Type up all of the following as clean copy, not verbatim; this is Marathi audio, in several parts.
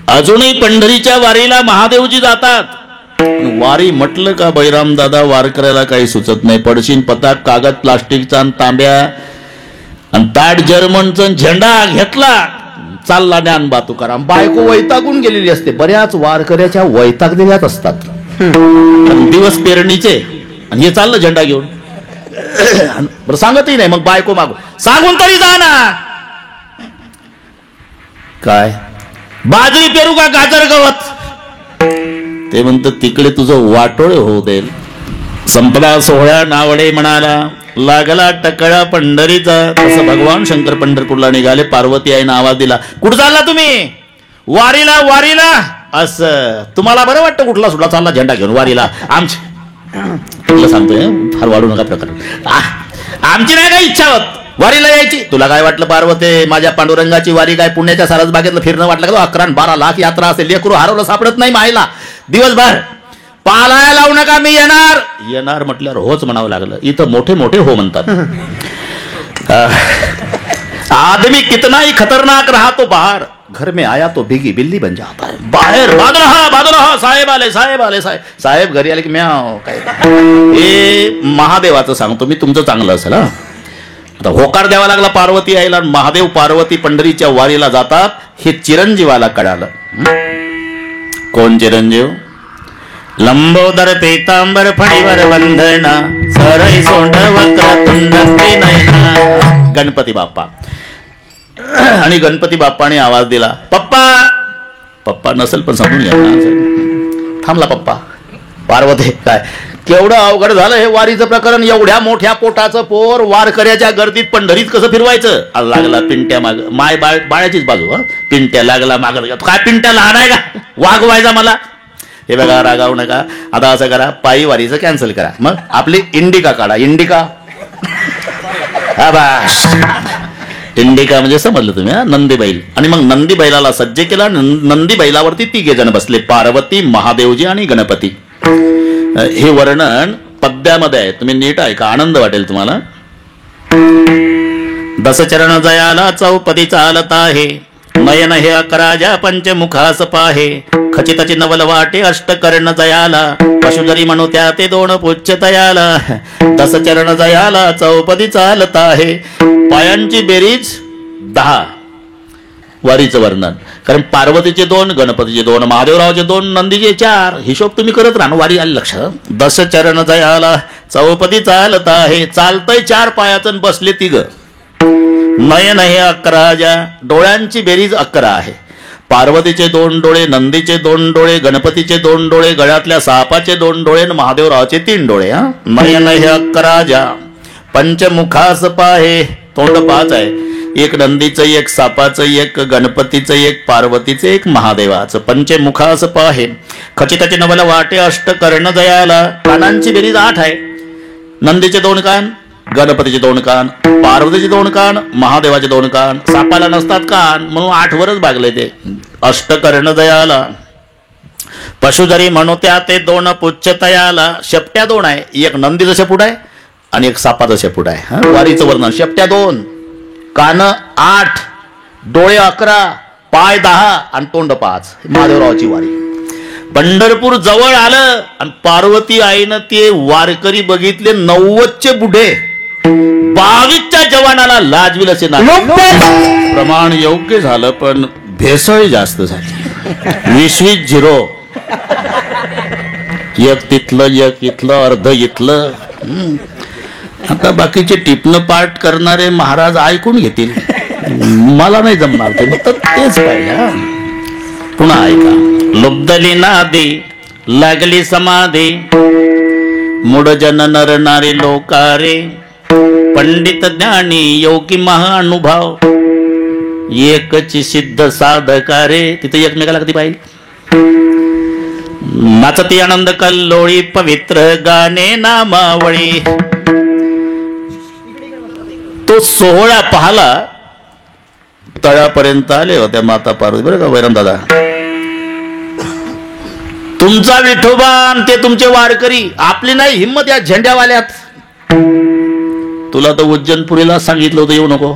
अजूनही पंढरीच्या वारीला महादेवजी जातात. वारी म्हटलं का बैराम दादा वारकऱ्याला काही सुचत नाही. पडशीन पताक कागद प्लास्टिकचा आणि तांब्या आणि ताट जर्मनचा झेंडा घेतला चालला ज्ञानबा तुकाराम. बायको वैतागून गेलेली असते. बऱ्याच वारकऱ्याच्या वैतागलेल्याच असतात. दिवस पेरणीचे आणि हे चाललं झेंडा घेऊन. बरं सांगतही नाही. मग बायको मागू सांगून तरी जा ना. काय बाजरी पेरू का गाजर गवत. ते म्हणतं तिकडे तुझं वाटोळे होऊ देईल. संपला सोहळ्या नावडे म्हणाला लागला टकळा पंढरीचा. तसं भगवान शंकर पंढरपूरला निघाले. पार्वती आईने आवाज दिला कुठं चालला तुम्ही. वारीला वारीला. असं तुम्हाला बरं वाटतं कुठला सुटला चालला झेंडा घेऊन वारीला. तुला सांगतोय फार वाढू नका प्रकार. आमची नाही काय इच्छा होत वारीला यायची. तुला काय वाटलं पार्वती माझ्या पांडुरंगाची वारी काय पुण्याच्या सारसबागेतलं फिरणं वाटलं का. 11-12 लाख यात्रा असेल. लेकरू हरवलं सापडत नाही मायला दिवसभर. पालाया लावू नका मी येणार. येणार म्हटल्यावर होच म्हणावं लागलं. इथं मोठे मोठे हो म्हणतात. आदमी कितना ही खतरनाक रहा तो बाहर घर में आया तो भीगी बिल्ली बन जाता है. बाहेर बाद रहा साहेब आले साहेब आले साहेब घरी आले की म्याव. काय हे महादेवाचं सांगतो मी तुमचं चांगलं असेल. आता होकार द्यावा लागला पार्वती आईला. महादेव पार्वती पंढरीच्या वारीला जातात. हे चिरंजीवाला कळालं. कोण चिरंजीव. लंबोदर पीतांबर फणीवर बंधना सरई सोंड वक्रतुंड नयना. गणपती बाप्पा. आणि गणपती बाप्पाने आवाज दिला पप्पा. पप्पा नसेल पण समजून घ्या. थांबला पप्पा. पार्वती काय केवढं अवघड झालं हे वारीचं प्रकरण. एवढ्या मोठ्या पोटाचं पोर वारकऱ्याच्या गर्दीत पंढरीत कसं फिरवायचं. लागला पिंट्या माग. माय बाळाचीच बाजू. पिंट्या लागला माग. काय पिंट्या लहान आहे का वागवायचा मला. हे बघा रागावू नका. आता असं करा पायी वारीचं कॅन्सल करा. मग आपली इंडिका काढा. इंडिका इंडिका म्हणजे समजलं तुम्ही. नंदी बैल. आणि मग नंदी बैलाला सज्ज केला. नंदी बैलावरती 3 जण बसले. पार्वती महादेवजी आणि गणपती. हे वर्णन पद्यामध्ये आहे. तुम्ही नीट ऐका आनंद वाटेल तुम्हाला. दसचरण जयाला चौपदी चालत आहे. नयन हे 11 पंचमुखास पाहे. खचितची नवल वाटे अष्टकर्ण जयाला. पशुजरी म्हणू त्या ते 2 पुच्छ तयाला. दसचरण जयाला चौपदी चालत आहे. पायांची बेरीज 10. वारीचं वर्णन. कारण पार्वतीचे 2 गणपतीचे 2 महादेवरावचे 2 नंदीचे 4. हिशोब तुम्ही करत राहा. वारी आली लक्षात. दसचरण जयाला चौपदी चालत आहे. चालतंय 4 पायाचं बसले 3. नयन हे 11 डोळ्यांची बेरीज 11 आहे. पार्वतीचे 2 डोळे नंदीचे 2 डोळे गणपतीचे 2 डोळे गळ्यातल्या सापाचे 2 डोळे आणि महादेवरावचे 3 डोळे. नयन हे 11 पंचमुखास पाहे. तोंड 5 आहे. 1 नंदीचं 1 सापाचं 1 गणपतीचं 1 पार्वतीचं 1 महादेवाचं. पंचमुखास पाहे. खचितचे नवल वाटे अष्टकर्ण जयाला. कानांची बेरीज 8 आहे. नंदीचे 2 कान गणपतीचे 2 कान पार्वतीचे 2 कान महादेवाचे 2 कान. सापाला नसतात कान म्हणून 8 वरच भागले ते. अष्टकर्ण दयाला. पशु जरी म्हणू त्या ते 2 पुच्छ तयाला. शेपट्या 2 आहे. 1 नंदीचं शेपूट आहे आणि 1 सापाचं शेपूट आहे. वारीचं वर्णन. शेपट्या 2 कान 8 डोळे 11 पाय 10 आणि तोंड 5. महादेवरावाची वारी. पंढरपूर जवळ आलं आणि पार्वती आईनं ते वारकरी बघितले 90चे बुढे. 22च्या जवानाला लाजविल असे ना. प्रमाण योग्य झालं पण भेसळ जास्त झाली. 20 0. 1 तिथलं 1 इथलं अर्ध इथलं. आता बाकीचे टिपणं पाठ करणारे महाराज ऐकून घेतील. मला नाही जमणार ते. तेच पाहिजे. पुन्हा ऐका. लुब्धली नादी लागली समाधी. मूढ जन नर नारी लोकारे. पंडित ज्ञानी योगी महानुभाव. एकची सिद्ध साधकारे. तिथे एकमेकाला कधी पाहिजे. नाचती आनंद कल्लोळी पवित्र गाणे नामावळी. तो सोहळा पाहला. तळापर्यंत आले होत्या माता पार्वती. बरं का वैराम दादा. तुमचा विठोबा आणि ते तुमचे वारकरी. आपली नाही हिम्मत या झेंड्यावाल्यात. तुला तर उज्जैनपुरीला सांगितलं होतं येऊ नको.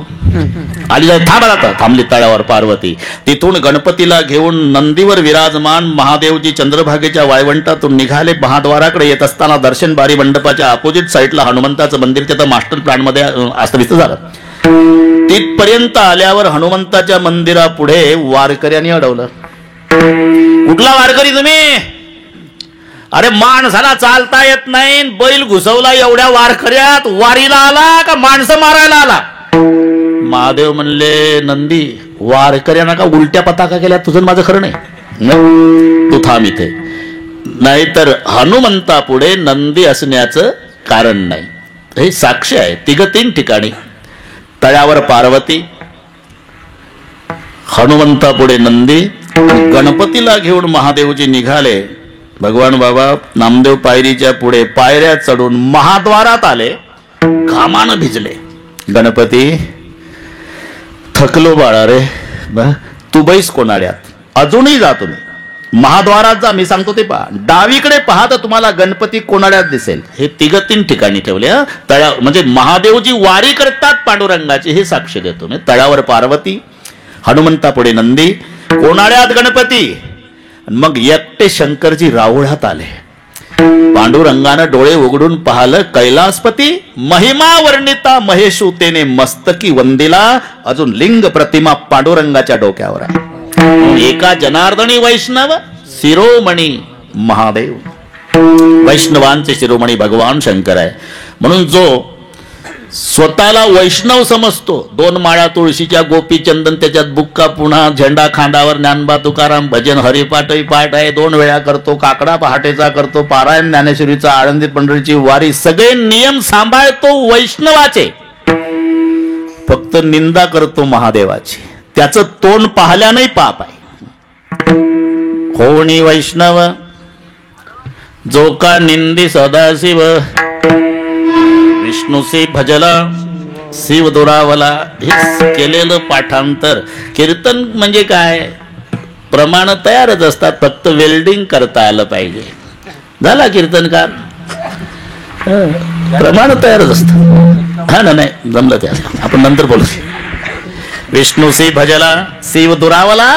आली जाय थांबा आता थांबली तळ्यावर पार्वती. तिथून गणपतीला घेऊन नंदीवर विराजमान महादेवजी चंद्रभागेच्या वाळवंटातून निघाले. महाद्वाराकडे येत असताना दर्शन बारी मंडपाच्या अपोजिट साईडला हनुमंताचं मंदिर त्याचं मास्टर प्लॅन मध्ये अस्ताव्यस्त झालं. तिथपर्यंत आल्यावर हनुमंताच्या मंदिरापुढे वारकऱ्यांनी अडवलं. कुठला वारकरी तुम्ही? अरे माणसाला चालता येत नाही, बैल घुसवला एवढ्या वारकऱ्यात वारीला आला का माणसं मारायला आला? महादेव म्हणले नंदी वारकऱ्यांना का उलट्या पताका केल्या? तुझं माझं खरं नाही, तू थांब इथे. नाहीतर हनुमंतापुढे नंदी असण्याचं कारण नाही. हे साक्ष आहे. तीन ठिकाणी तळ्यावर पार्वती, हनुमंतापुढे नंदी, गणपतीला घेऊन महादेवजी निघाले. भगवान बाबा नामदेव पायरीच्या पुढे पायऱ्या चढून महाद्वारात आले. घामानं भिजले. गणपती थकलो बाळा रे, तू बैस कोणाड्यात, अजूनही जा तुम्ही महाद्वारात जा. मी सांगतो ते पहा, डावीकडे पहा तर तुम्हाला गणपती कोणाड्यात दिसेल. हे तीन ठिकाणी ठेवले. तळ्या म्हणजे महादेवजी वारी करतात पांडुरंगाची, हे साक्ष देतो मी. तळ्यावर पार्वती, हनुमंतापुढे नंदी, कोणाड्यात गणपती. मग एकटे शंकरजी राऊळात आले. पांडुरंगानं डोळे उघडून पाहिलं, कैलासपती महिमा वर्णिता महेशूतेने मस्तकी वंदिला. अजून लिंग प्रतिमा पांडुरंगाच्या डोक्यावर आहे. एका जनार्दनी वैष्णव शिरोमणी महादेव, वैष्णवांचे शिरोमणी भगवान शंकर आहे. म्हणून जो स्वतःला वैष्णव समजतो, 2 माळा तुळशीच्या गोपी चंदन त्याच्यात बुक्का, पुन्हा झेंडा खांदावर, ज्ञानबा तुकाराम भजन हरिपाठही पाठ आहे, 2 वेळा करतो, काकडा पहाटेचा करतो, पारायण ज्ञानेश्वरीचा, आळंदी पंढरीची वारी, सगळे नियम सांभाळतो वैष्णवाचे. फक्त निंदा करतो महादेवाची. त्याचं तोंड पाहल्यानंही पाप आहे. कोणी वैष्णव जो का निंदी सदाशिव, विष्णूसी भजला शिव दुरावला. हे केलेलं पाठांतर. कीर्तन म्हणजे काय? प्रमाण तयारच असतात, फक्त वेल्डिंग करता आलं पाहिजे. झाला कीर्तनकार, प्रमाण तयारच असतं. हा ना, नाही जमलं ते आपण नंतर बोलू. विष्णूसी भजला शिव दुरावला,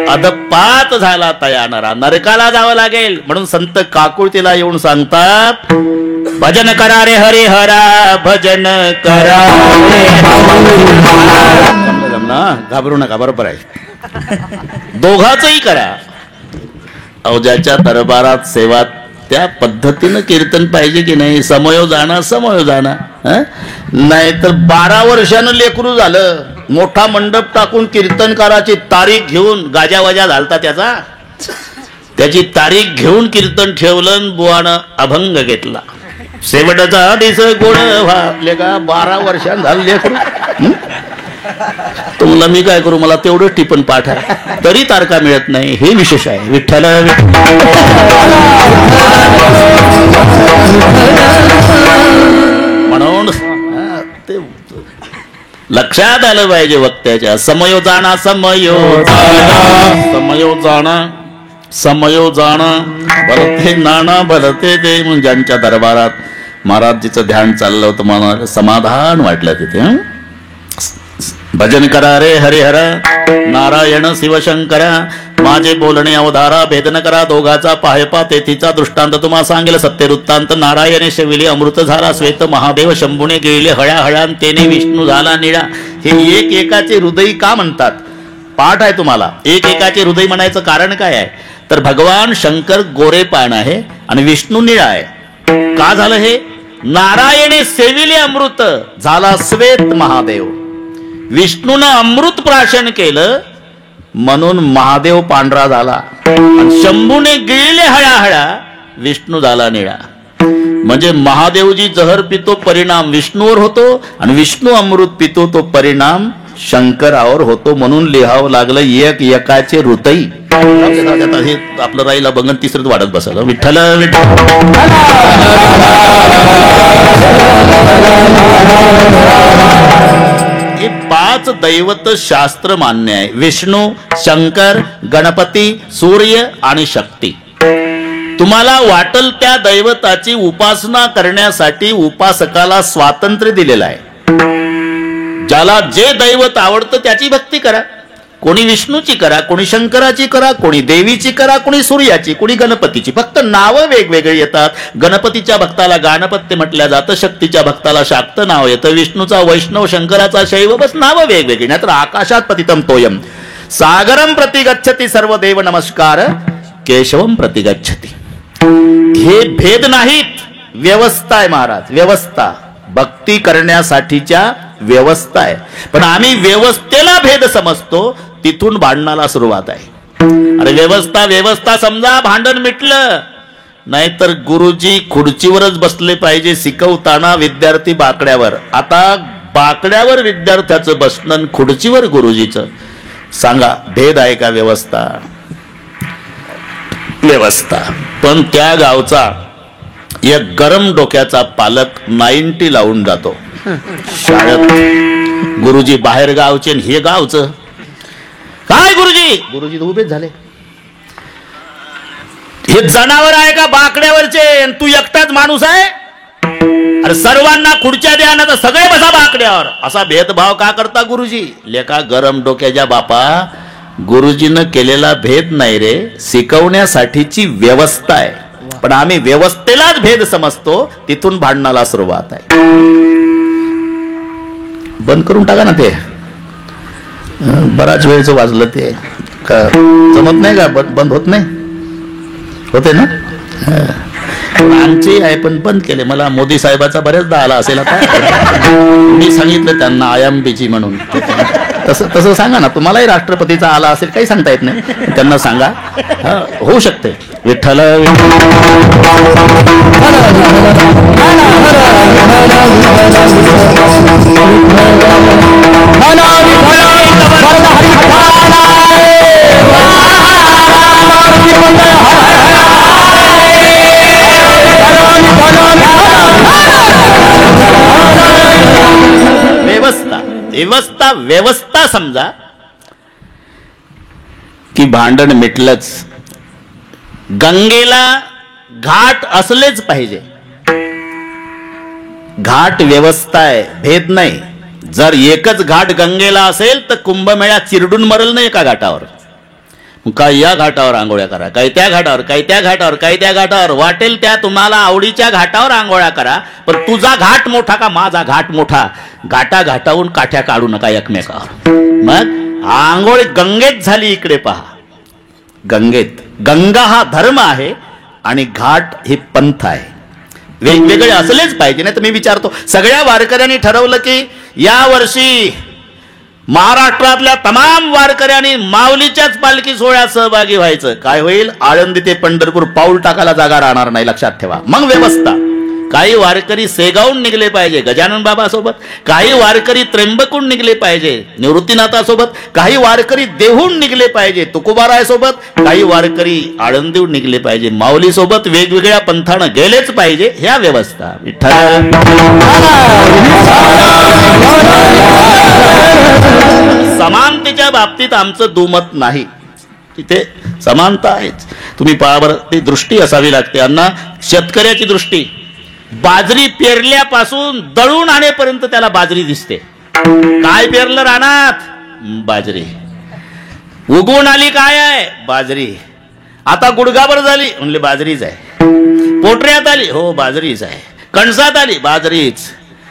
अदपात झाला तयानरा, नरकाला जावं लागेल. म्हणून संत काकुळतीला येऊन सांगतात, भजन करा रे हरी हरा, भजन करा. घाबरू नका, बरोबर आहे. दोघाचही करा. अवजाच्या दरबारात सेवा त्या पद्धतीनं कीर्तन पाहिजे की नाही. समयोजाना समयोजाना. नाही तर 12 वर्षानं लेकरू झालं, मोठा मंडप टाकून कीर्तनकाराची तारीख घेऊन गाजावाजा झालता त्याचा. त्याची तारीख घेऊन कीर्तन ठेवलं, बुवानं अभंग घेतला. शेवटचा दिस गोड व्हाले का 12 वर्षांत झालं लेकरू. तुम्हाला मी काय करू, मला तेवढं टिपण पाठ आहे, तरी तारखा मिळत नाही. हे विशेष आहे. विठ्ठल म्हणून ते लक्षात आलं पाहिजे वक्त्याच्या. समयोजाना समयोजाना समयोजाना समयोजाना भलते नाना भलते ते. म्हणून ज्यांच्या दरबारात महाराजजीचं ध्यान चाललं होतं, मला समाधान वाटलं तिथे. भजन करा रे हरिहर, नारायण शिवशंकरा, माझे बोलणे अवधारा, भेदन करा दोघाचा, पाहेपा तेथीचा दृष्टांत तुम्हा सांगेल. सत्य वृत्तांत, नारायणे शविले अमृत झाला श्वेत, महादेव शंभूने गिळले हळ्या हळ्यान, तेने विष्णू झाला निळा. हे एक एकाचे हृदय का म्हणतात? पाठ आहे तुम्हाला. एक एकाचे हृदय म्हणायचं कारण काय आहे? तर भगवान शंकर गोरे पान आहे आणि विष्णू निळा आहे. का झालं हे? नारायणे सेविले अमृत झाला श्वेत महादेव, विष्णूनं अमृत प्राशन केलं म्हणून महादेव पांढरा झाला, आणि शंभूने गिळले हळ्या विष्णू झाला निळा. म्हणजे महादेवजी जहर पितो परिणाम विष्णूवर होतो, आणि विष्णू अमृत पितो तो परिणाम शंकरावर होतो. म्हणून लिहावं लागलं एक एकाचे हृदय. आपलं राहिला बघन तिसरंच वाढत बसलं. विठ्ठल हे 5 दैवत शास्त्र मान्य आहे. विष्णू, शंकर, गणपती, सूर्य आणि शक्ती. तुम्हाला वाटल त्या दैवताची उपासना करण्यासाठी उपासकाला स्वातंत्र्य दिलेलं आहे. ज्याला जे दैवत आवडतं त्याची भक्ती करा. कोणी विष्णूची करा, कोणी शंकराची करा, कोणी देवीची करा, कोणी सूर्याची, कोणी गणपतीची. फक्त नावं वेगवेगळी येतात. गणपतीच्या भक्ताला गाणपत्य म्हटलं जातं, शक्तीच्या भक्ताला शाक्त नाव येतं, विष्णूचा वैष्णव, शंकराचा शैव, बस नावं वेगवेगळी. नाहीतर आकाशात पतितम तोयम सागरम प्रतिगच्छति सर्व देव नमस्कार केशवम प्रतिगच्छति. हे भेद नाहीत, व्यवस्था आहे महाराज, व्यवस्था. भक्ती करण्यासाठीच्या व्यवस्था आहे. पण आम्ही व्यवस्थेला भेद समजतो, तिथून भांडणाला सुरुवात आहे. अरे व्यवस्था व्यवस्था समजा, भांडण मिटलं. नाहीतर गुरुजी खुर्चीवरच बसले पाहिजे शिकवताना, विद्यार्थी बाकड्यावर. आता बाकड्यावर विद्यार्थ्याचं बसणं, खुर्चीवर गुरुजीचं. सांगा भेद आहे का? व्यवस्था व्यवस्था. पण त्या गावचा एक गरम डोक्याचा पालक 90 लावून जातो शाळेत. गुरुजी बाहेर गावचे, हे गावचं काय? गुरुजी उभेच झाले. हे जनावर आहे का बाकड्यावरचे? तू एकटाच माणूस आहे? अरे सर्वांना खुर्च्या द्या ना, तर सगळे बसा बाकड्यावर. असा भेदभाव का करता गुरुजी? लेका गरम डोक्याच्या बापा, गुरुजीनं केलेला भेद नाही रे, शिकवण्यासाठीची व्यवस्था आहे. पण आम्ही व्यवस्थेलाच भेद समजतो, तिथून भांडणाला सुरुवात आहे. बंद करून टाका ना ते. बराच वेळचं वाजलं ते. जमत नाही का? बंद होत नाही? होते ना? आमची आहे पण बंद केले. मला मोदी साहेबाचा बऱ्याचदा आला असेल. आता मी सांगितलं त्यांना आयएमबीची म्हणून. तसं सांगा ना. तुम्हालाही राष्ट्रपतीचा आला असेल, काही सांगता येत नाही. त्यांना सांगा, होऊ शकते. विठ्ठल व्यवस्था व्यवस्था व्यवस्था समजा की भांडण मिटलंच. गंगेला घाट असलेच पाहिजे. घाट व्यवस्था आहे, भेद नाही. जर एकच घाट गंगेला असेल तर कुंभमेळा चिरडून मरल नाही एका घाटावर. काय या घाटावर आंघोळ्या करा, काय त्या घाटावर, काय त्या घाटावर, काय त्या घाटावर, वाटेल त्या तुम्हाला आवडीच्या घाटावर आंघोळ्या करा. पण तुझा घाट मोठा का माझा घाट मोठा? घाटा घाटावून काठ्या काढू नका एकमेकावर. मग आंघोळ गंगेत झाली. इकडे पहा, गंगेत. गंगा हा धर्म आहे आणि घाट हे पंथ आहे. वेगवेगळे असलेच पाहिजे. नाही तर मी विचारतो, सगळ्या वारकऱ्यांनी ठरवलं की या वर्षी महाराष्ट्रातल्या तमाम वारकऱ्यांनी माऊलीच्याच पालखी सोहळ्यात सहभागी व्हायचं. काय होईल? आळंदी ते पंढरपूर पाऊल टाकायला जागा राहणार नाही, लक्षात ठेवा. मग व्यवस्था. काही वारकरी सेगावून निघले पाहिजे गजानन बाबा सोबत, काही वारकरी त्र्यंबकून निघले पाहिजे निवृत्तीनाथासोबत, काही वारकरी देहून निघले पाहिजे तुकोबाराय सोबत, काही वारकरी आळंदीहून निघले पाहिजे माऊली सोबत. वेगवेगळ्या पंथानं गेलेच पाहिजे. ह्या व्यवस्था. विठ्ठल समानतेच्या बाबतीत आमचं दुमत नाही. तिथे समानता आहेच. तुम्ही पहा बरं, ती दृष्टी असावी लागते. अण्णा, शेतकऱ्याची दृष्टी. बाजरी पेरल्यापासून दळून आणेपर्यंत त्याला बाजरी दिसते. काय पेरलं रानात? बाजरी. उगवून आली काय आहे? बाजरी. आता गुडघाभर झाली म्हणले बाजरीच आहे. पोटऱ्यात आली, हो बाजरीच आहे. कणसात आली, बाजरीच.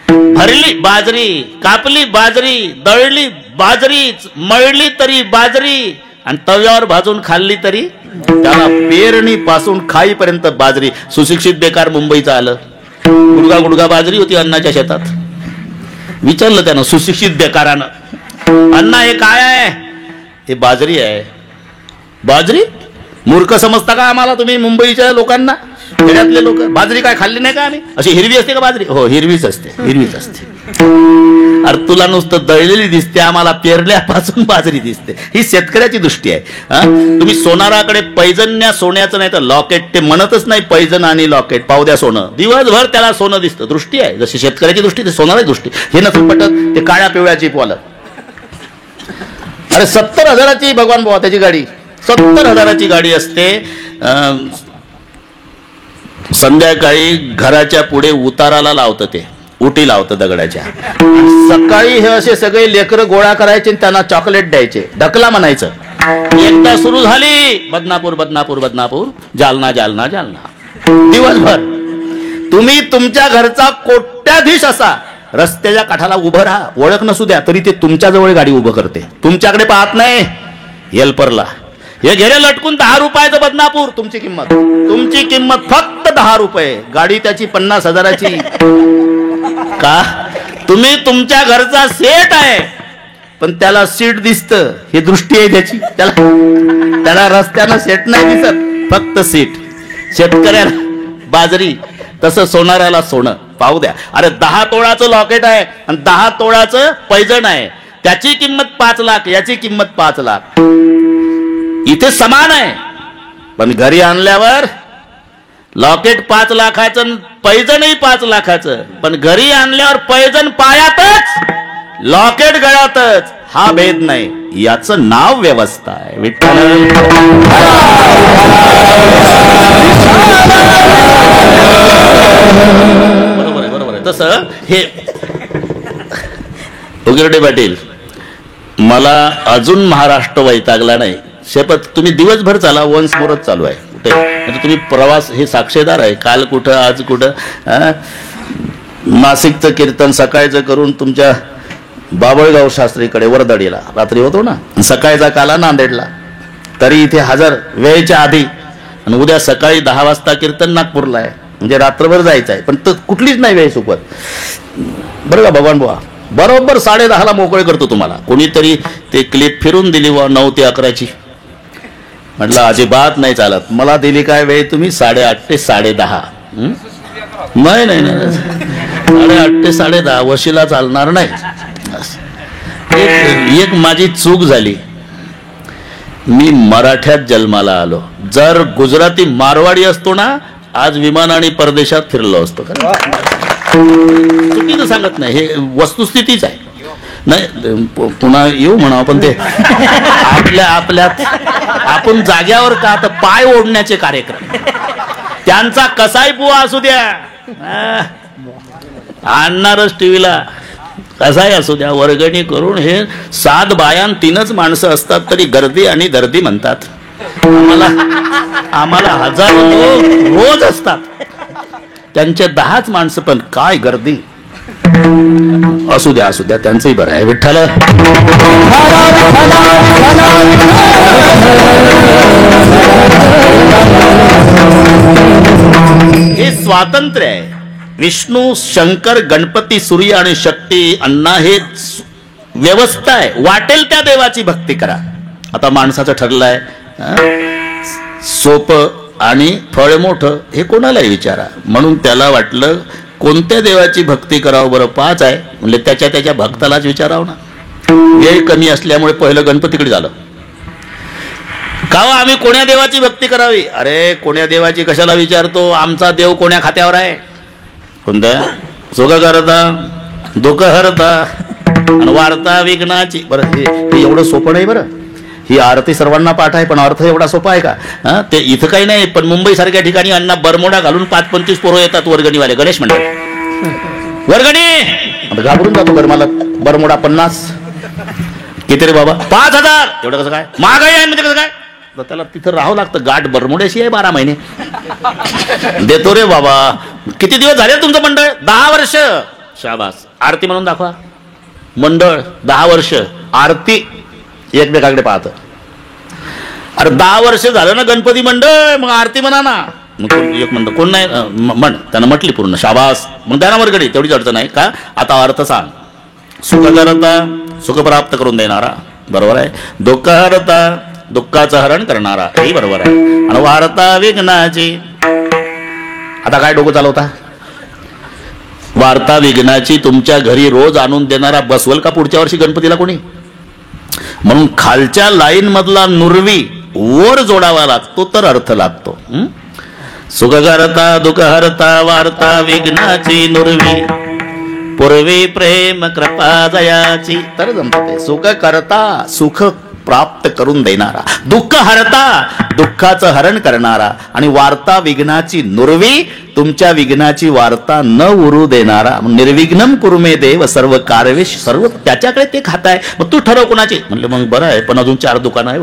भरली बाजरी, कापली बाजरी, दळली बाजरीच, मळली तरी बाजरी, आणि तव्यावर भाजून खाल्ली तरी. त्याला पेरणी पासून खाईपर्यंत बाजरी. सुशिक्षित बेकार मुंबईचं आलं, गुडगा गुडगा बाजरी होती अण्णाच्या शेतात. विचारलं त्यानं सुशिक्षित बेकारानं, अण्णा हे काय आहे? हे बाजरी आहे. बाजरी? मूर्ख समजता का आम्हाला तुम्ही मुंबईच्या लोकांना? खेड्यातले लोक बाजरी काय खाल्ली नाही का आम्ही? अशी हिरवी असते का बाजरी? हो हिरवीच असते, हिरवीच असते. अरे तुला नुसतं दळलेली दिसते, आम्हाला पेरल्यापासून बाजरी दिसते. ही शेतकऱ्याची दृष्टी आहे. तुम्ही सोनाराकडे पैजन्या सोन्याचं नाही तर लॉकेट, ते म्हणतच नाही पैजन आणि लॉकेट, पाव द्या सोनं. दिवसभर त्याला सोनं दिसतं. दृष्टी आहे जशी शेतकऱ्याची दृष्टी, ते सोनाराची दृष्टी. हे नसेल पटत ते काळ्या पिवळ्याची पोलं. अरे 70,000ची भगवान बाबा त्याची गाडी, 70,000ची गाडी असते. संध्याकाळी घराच्या पुढे उताराला लावतं ते. उटी लावतं दगडाच्या. सकाळी हे असे सगळे लेकरं गोळा करायचे आणि त्यांना चॉकलेट द्यायचे, ढकला म्हणायचं. एकदा सुरू झाली बदनापूर बदनापूर बदनापूर, जालना जालना जालना. दिवसभर तुम्ही तुमच्या घरचा कोट्याधीश असा रस्त्याच्या काठाला उभं राहा, ओळख नसू द्या तरी ते तुमच्या जवळ गाडी उभं करते, तुमच्याकडे पाहत नाही. हेल्परला हे घेरे लटकून 10 रुपयाचं बदनापूर. तुमची किंमत फक्त 10 रुपये, गाडी त्याची 50,000ची. का? तुम्ही तुमच्या घरचा सेट आहे पण त्याला सीट दिसतं, ही दृष्टी आहे त्याची. त्याला रस्त्यानं सेट नाही दिसत, फक्त सीट. शेतकऱ्याला बाजरी, तसं सोनाराला सोनं. पाहू द्या, अरे 10 तोळाचं लॉकेट आहे आणि 10 तोळाचं पैजण आहे, त्याची किंमत 5 लाख, याची किंमत 5 लाख. इथे समान आहे, पण घरी आणल्यावर लॉकेट 5 लाखाचं, पैजणही 5 लाखाचं. पण घरी आणल्यावर पैजण पायातच, लॉकेट गळ्यातच. हा भेद नाही, याचं नाव व्यवस्था आहे. विठ्ठल बरोबर आहे, बरोबर आहे. तसं हे उगिरडे पाटील, मला अजून महाराष्ट्र वैतागला नाही. शपथ, तुम्ही दिवसभर चाला, वन्स मोरच चालू आहे कुठे. म्हणजे तुम्ही प्रवास हे साक्षीदार आहे, काल कुठं आज कुठं. नाशिकचं कीर्तन सकाळचं करून तुमच्या बाबळगाव शास्त्रीकडे वरदडीला रात्री होतो ना, सकाळचा काला नांदेडला, तरी इथे हजर वेळेच्या आधी. आणि उद्या सकाळी 10 वाजता कीर्तन नागपूरला आहे, म्हणजे रात्रभर जायचं आहे. पण कुठलीच नाही वेळ चुकवत, बरं का भगवान बुवा. बरोबर 10:30ला मोकळे करतो तुम्हाला. कोणीतरी ते क्लिप फिरून दिली बुवा 9 ते 11ची. म्हटलं अजिबात नाही चालत. मला दिली काय वेळ तुम्ही? 8:30 ते 10:30. नाही नाही नाही, 8:30 ते 10:30 वशीला चालणार नाही. एक माझी चूक झाली, मी मराठ्यात जन्माला आलो. जर गुजराती मारवाडी असतो ना, आज विमानाने परदेशात फिरलो असतो. चुकीचं सांगत नाही, हे वस्तुस्थितीच आहे. नाही पुन्हा येऊ म्हणा आपण ते आपल्यात आपण जाग्यावर का, तर पाय ओढण्याचे कार्यक्रम. त्यांचा कसाही बुवा असू द्या, आणणारच टीव्हीला, कसाही असू द्या, वर्गणी करून. हे 7 बायां 3च माणसं असतात तरी गर्दी आणि दर्दी म्हणतात. आम्हाला 1000 लोक रोज असतात, त्यांचे 10च माणसं, पण काय गर्दी. असू द्या असू द्या, त्यांचंही बरं आहे. विठ्ठल हे स्वातंत्र्य आहे. विष्णू, शंकर, गणपती, सूर्य आणि शक्ती, अण्णा, हे व्यवस्था आहे. वाटेल त्या देवाची भक्ती करा. आता माणसाचं ठरलंय सोपं आणि फळ मोठं, हे कोणालाही विचारा. म्हणून त्याला वाटलं कोणत्या देवाची भक्ती करावं बरं, 5 आहे म्हणजे त्याच्या भक्तालाच विचारावं ना. वेळ कमी असल्यामुळे पहिलं गणपतीकडे झालं. का आम्ही कोण्या देवाची भक्ती करावी? अरे कोण्या देवाची कशाला विचारतो, आमचा देव कोण्या खात्यावर आहे. कोणत्या? सुख करता, दुःख हरता आणि वार्ता विघ्नाची. बरं हे एवढं सोपं नाही. बरं ही आरती सर्वांना पाठ आहे, पण अर्थ एवढा सोपा आहे का? ते इथं काही नाही. पण मुंबई सारख्या ठिकाणी अण्णा बरमोडा घालून 5-25 पोरं येतात वर्गणीवाले, गणेश मंडळ वर्गणी. घाबरून जातो घर मला, बरमोडा 50 किती रे बाबा? 5,000. एवढं कसं काय? महागाई आहे म्हणजे कसं काय? त्याला तिथं राहावं लागतं. गाठ बरमोड्याशी आहे 12 महिने. देतो रे बाबा. किती दिवस झाले तुमचं मंडळ? 10 वर्ष. शाबास. आरती म्हणून दाखवा. मंडळ 10 वर्ष आरती एकमेकाकडे पाहत. अरे 10 वर्ष झालं ना गणपती मंडळ, मग आरती म्हणा ना. मग एक म्हणतो कोण नाही म्हण, त्यानं म्हटली पूर्ण. शाबास. मग द्या ना वर्गणी, तेवढीच अडचण आहे का? आता अर्थ सांग. सुख करता, सुख प्राप्त करून देणारा, बरोबर आहे. दुःख हरता, दुःखाचं हरण करणारा, हे बरोबर आहे. आणि वार्ता विघ्नाची. आता काय डोकं चालवता? वार्ता विघ्नाची तुमच्या घरी रोज आणून देणारा बसवल का पुढच्या वर्षी गणपतीला कोणी? म्हणून खालच्या लाईन मधला नुरवी वर जोडावा लागतो तर अर्थ लागतो. सुख करता, दुःख हरता, वार्ता विघ्नाची नुरवी, पूर्वी प्रेम कृपा दयाची. तर जमत ते. सुख करता, सुख प्राप्त करून देणारा, दुःख हरता दुःखाचं हरण करणारा आणि वार्ता विघ्नाची नुरवी, तुमच्या विघ्नाची वार्ता न उरू देणारा. निर्विघ्नम कुरुमे देव सर्व कारवेश सर्व, त्याच्याकडे ते खाताय. मग तू ठरव कोणाची. म्हणलं मग बरं आहे, पण अजून 4 दुकान आहे.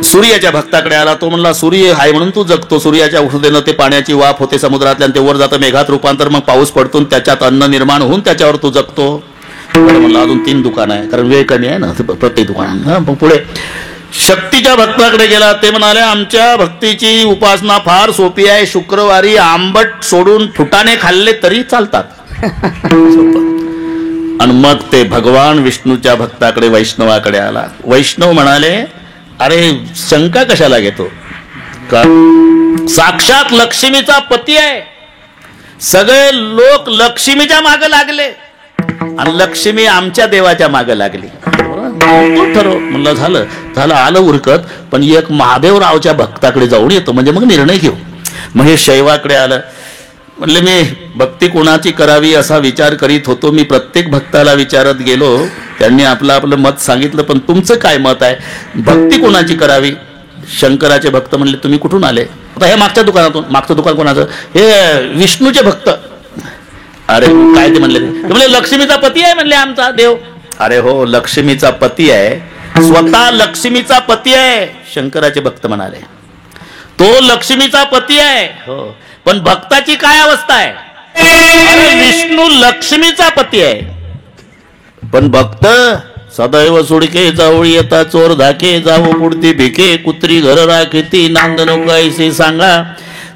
सूर्याच्या भक्ताकडे आला. तो म्हणला सूर्य आहे म्हणून तू जगतो. सूर्याच्या औषधेनं ते पाण्याची वाफ होते समुद्रातल्या, ते वर जातं मेघात रूपांतर, मग पाऊस पडतो, त्याच्यात अन्न निर्माण होऊन त्याच्यावर तू जगतो. म्हणलं अजून 3 दुकान आहे, कारण वेळ कमी आहे ना प्रत्येक दुकान. मग पुढे शक्तीच्या भक्ताकडे गेला. ते म्हणाले आमच्या भक्तीची उपासना फार सोपी आहे. शुक्रवारी आंबट सोडून फुटाणे खाल्ले तरी चालतात. आणि मग ते भगवान विष्णूच्या भक्ताकडे वैष्णवाकडे आला. वैष्णव म्हणाले अरे शंका कशाला घेतो, का साक्षात लक्ष्मीचा पती आहे. सगळे लोक लक्ष्मीच्या मागे लागले आणि लक्ष्मी आमच्या देवाच्या मागे लागली. ठरव. म्हणलं झालं झालं, आलं उरकत, पण एक महादेवरावच्या भक्ताकडे जाऊन येतो, म्हणजे मग निर्णय घेऊ. मग हे शैवाकडे आलं. म्हणले मी भक्ती कोणाची करावी असा विचार करीत होतो. मी प्रत्येक भक्ताला विचारत गेलो, त्यांनी आपलं आपलं मत सांगितलं, पण तुमचं काय मत आहे, भक्ती कोणाची करावी. शंकराचे भक्त म्हणले तुम्ही कुठून आले. आता हे मागच्या दुकानातून. मागचं दुकान कोणाचं. हे विष्णूचे भक्त. अरे काय ते म्हणले. ते म्हणले लक्ष्मीचा पती आहे म्हणले आमचा देव. अरे हो, लक्ष्मीचा पती आहे, स्वतः लक्ष्मीचा पती आहे. शंकराचे भक्त म्हणाले तो लक्ष्मीचा पती आहे हो, पण भक्ताची काय अवस्था आहे. अरे विष्णू लक्ष्मीचा पती आहे, पण भक्त सदैव सुडके जावळी येता चोर धाके जावो पुढती भिके कुत्री घर राखेती नांद नको ऐसे सांगा.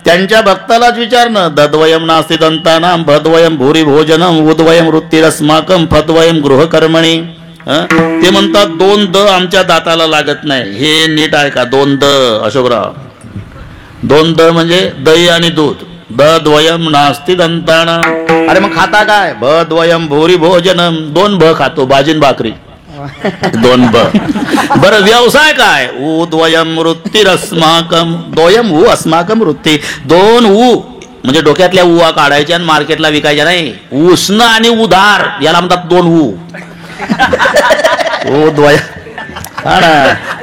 त्यांच्या भक्तालाच विचारणं. दद्वयम नास्ति दंतानाम भद्वयम भूरी भोजनम उद्वयम वृत्तिरस्माकम फद्वयम गृहकर्मणी. ते म्हणतात 2 द आमच्या दाताला लागत नाही. हे नीट आहे का. 2 द अशोकराव. 2 द म्हणजे दही आणि दूध. दद्वयम नास्ति दंतानाम. अरे मग खाता काय. भद्वयम भूरी भोजनम. 2 भ खातो, भाजीन भाकरी. 2 ब. बरं व्यवसाय काय. उद्वयम वृत्तिरस्माकम. द्वयम उ अस्माकम वृत्ती. 2 उ म्हणजे डोक्यातल्या उवा काढायच्या आणि मार्केटला विकायच्या नाही. उष्ण आणि उधार याला म्हणतात 2 उ.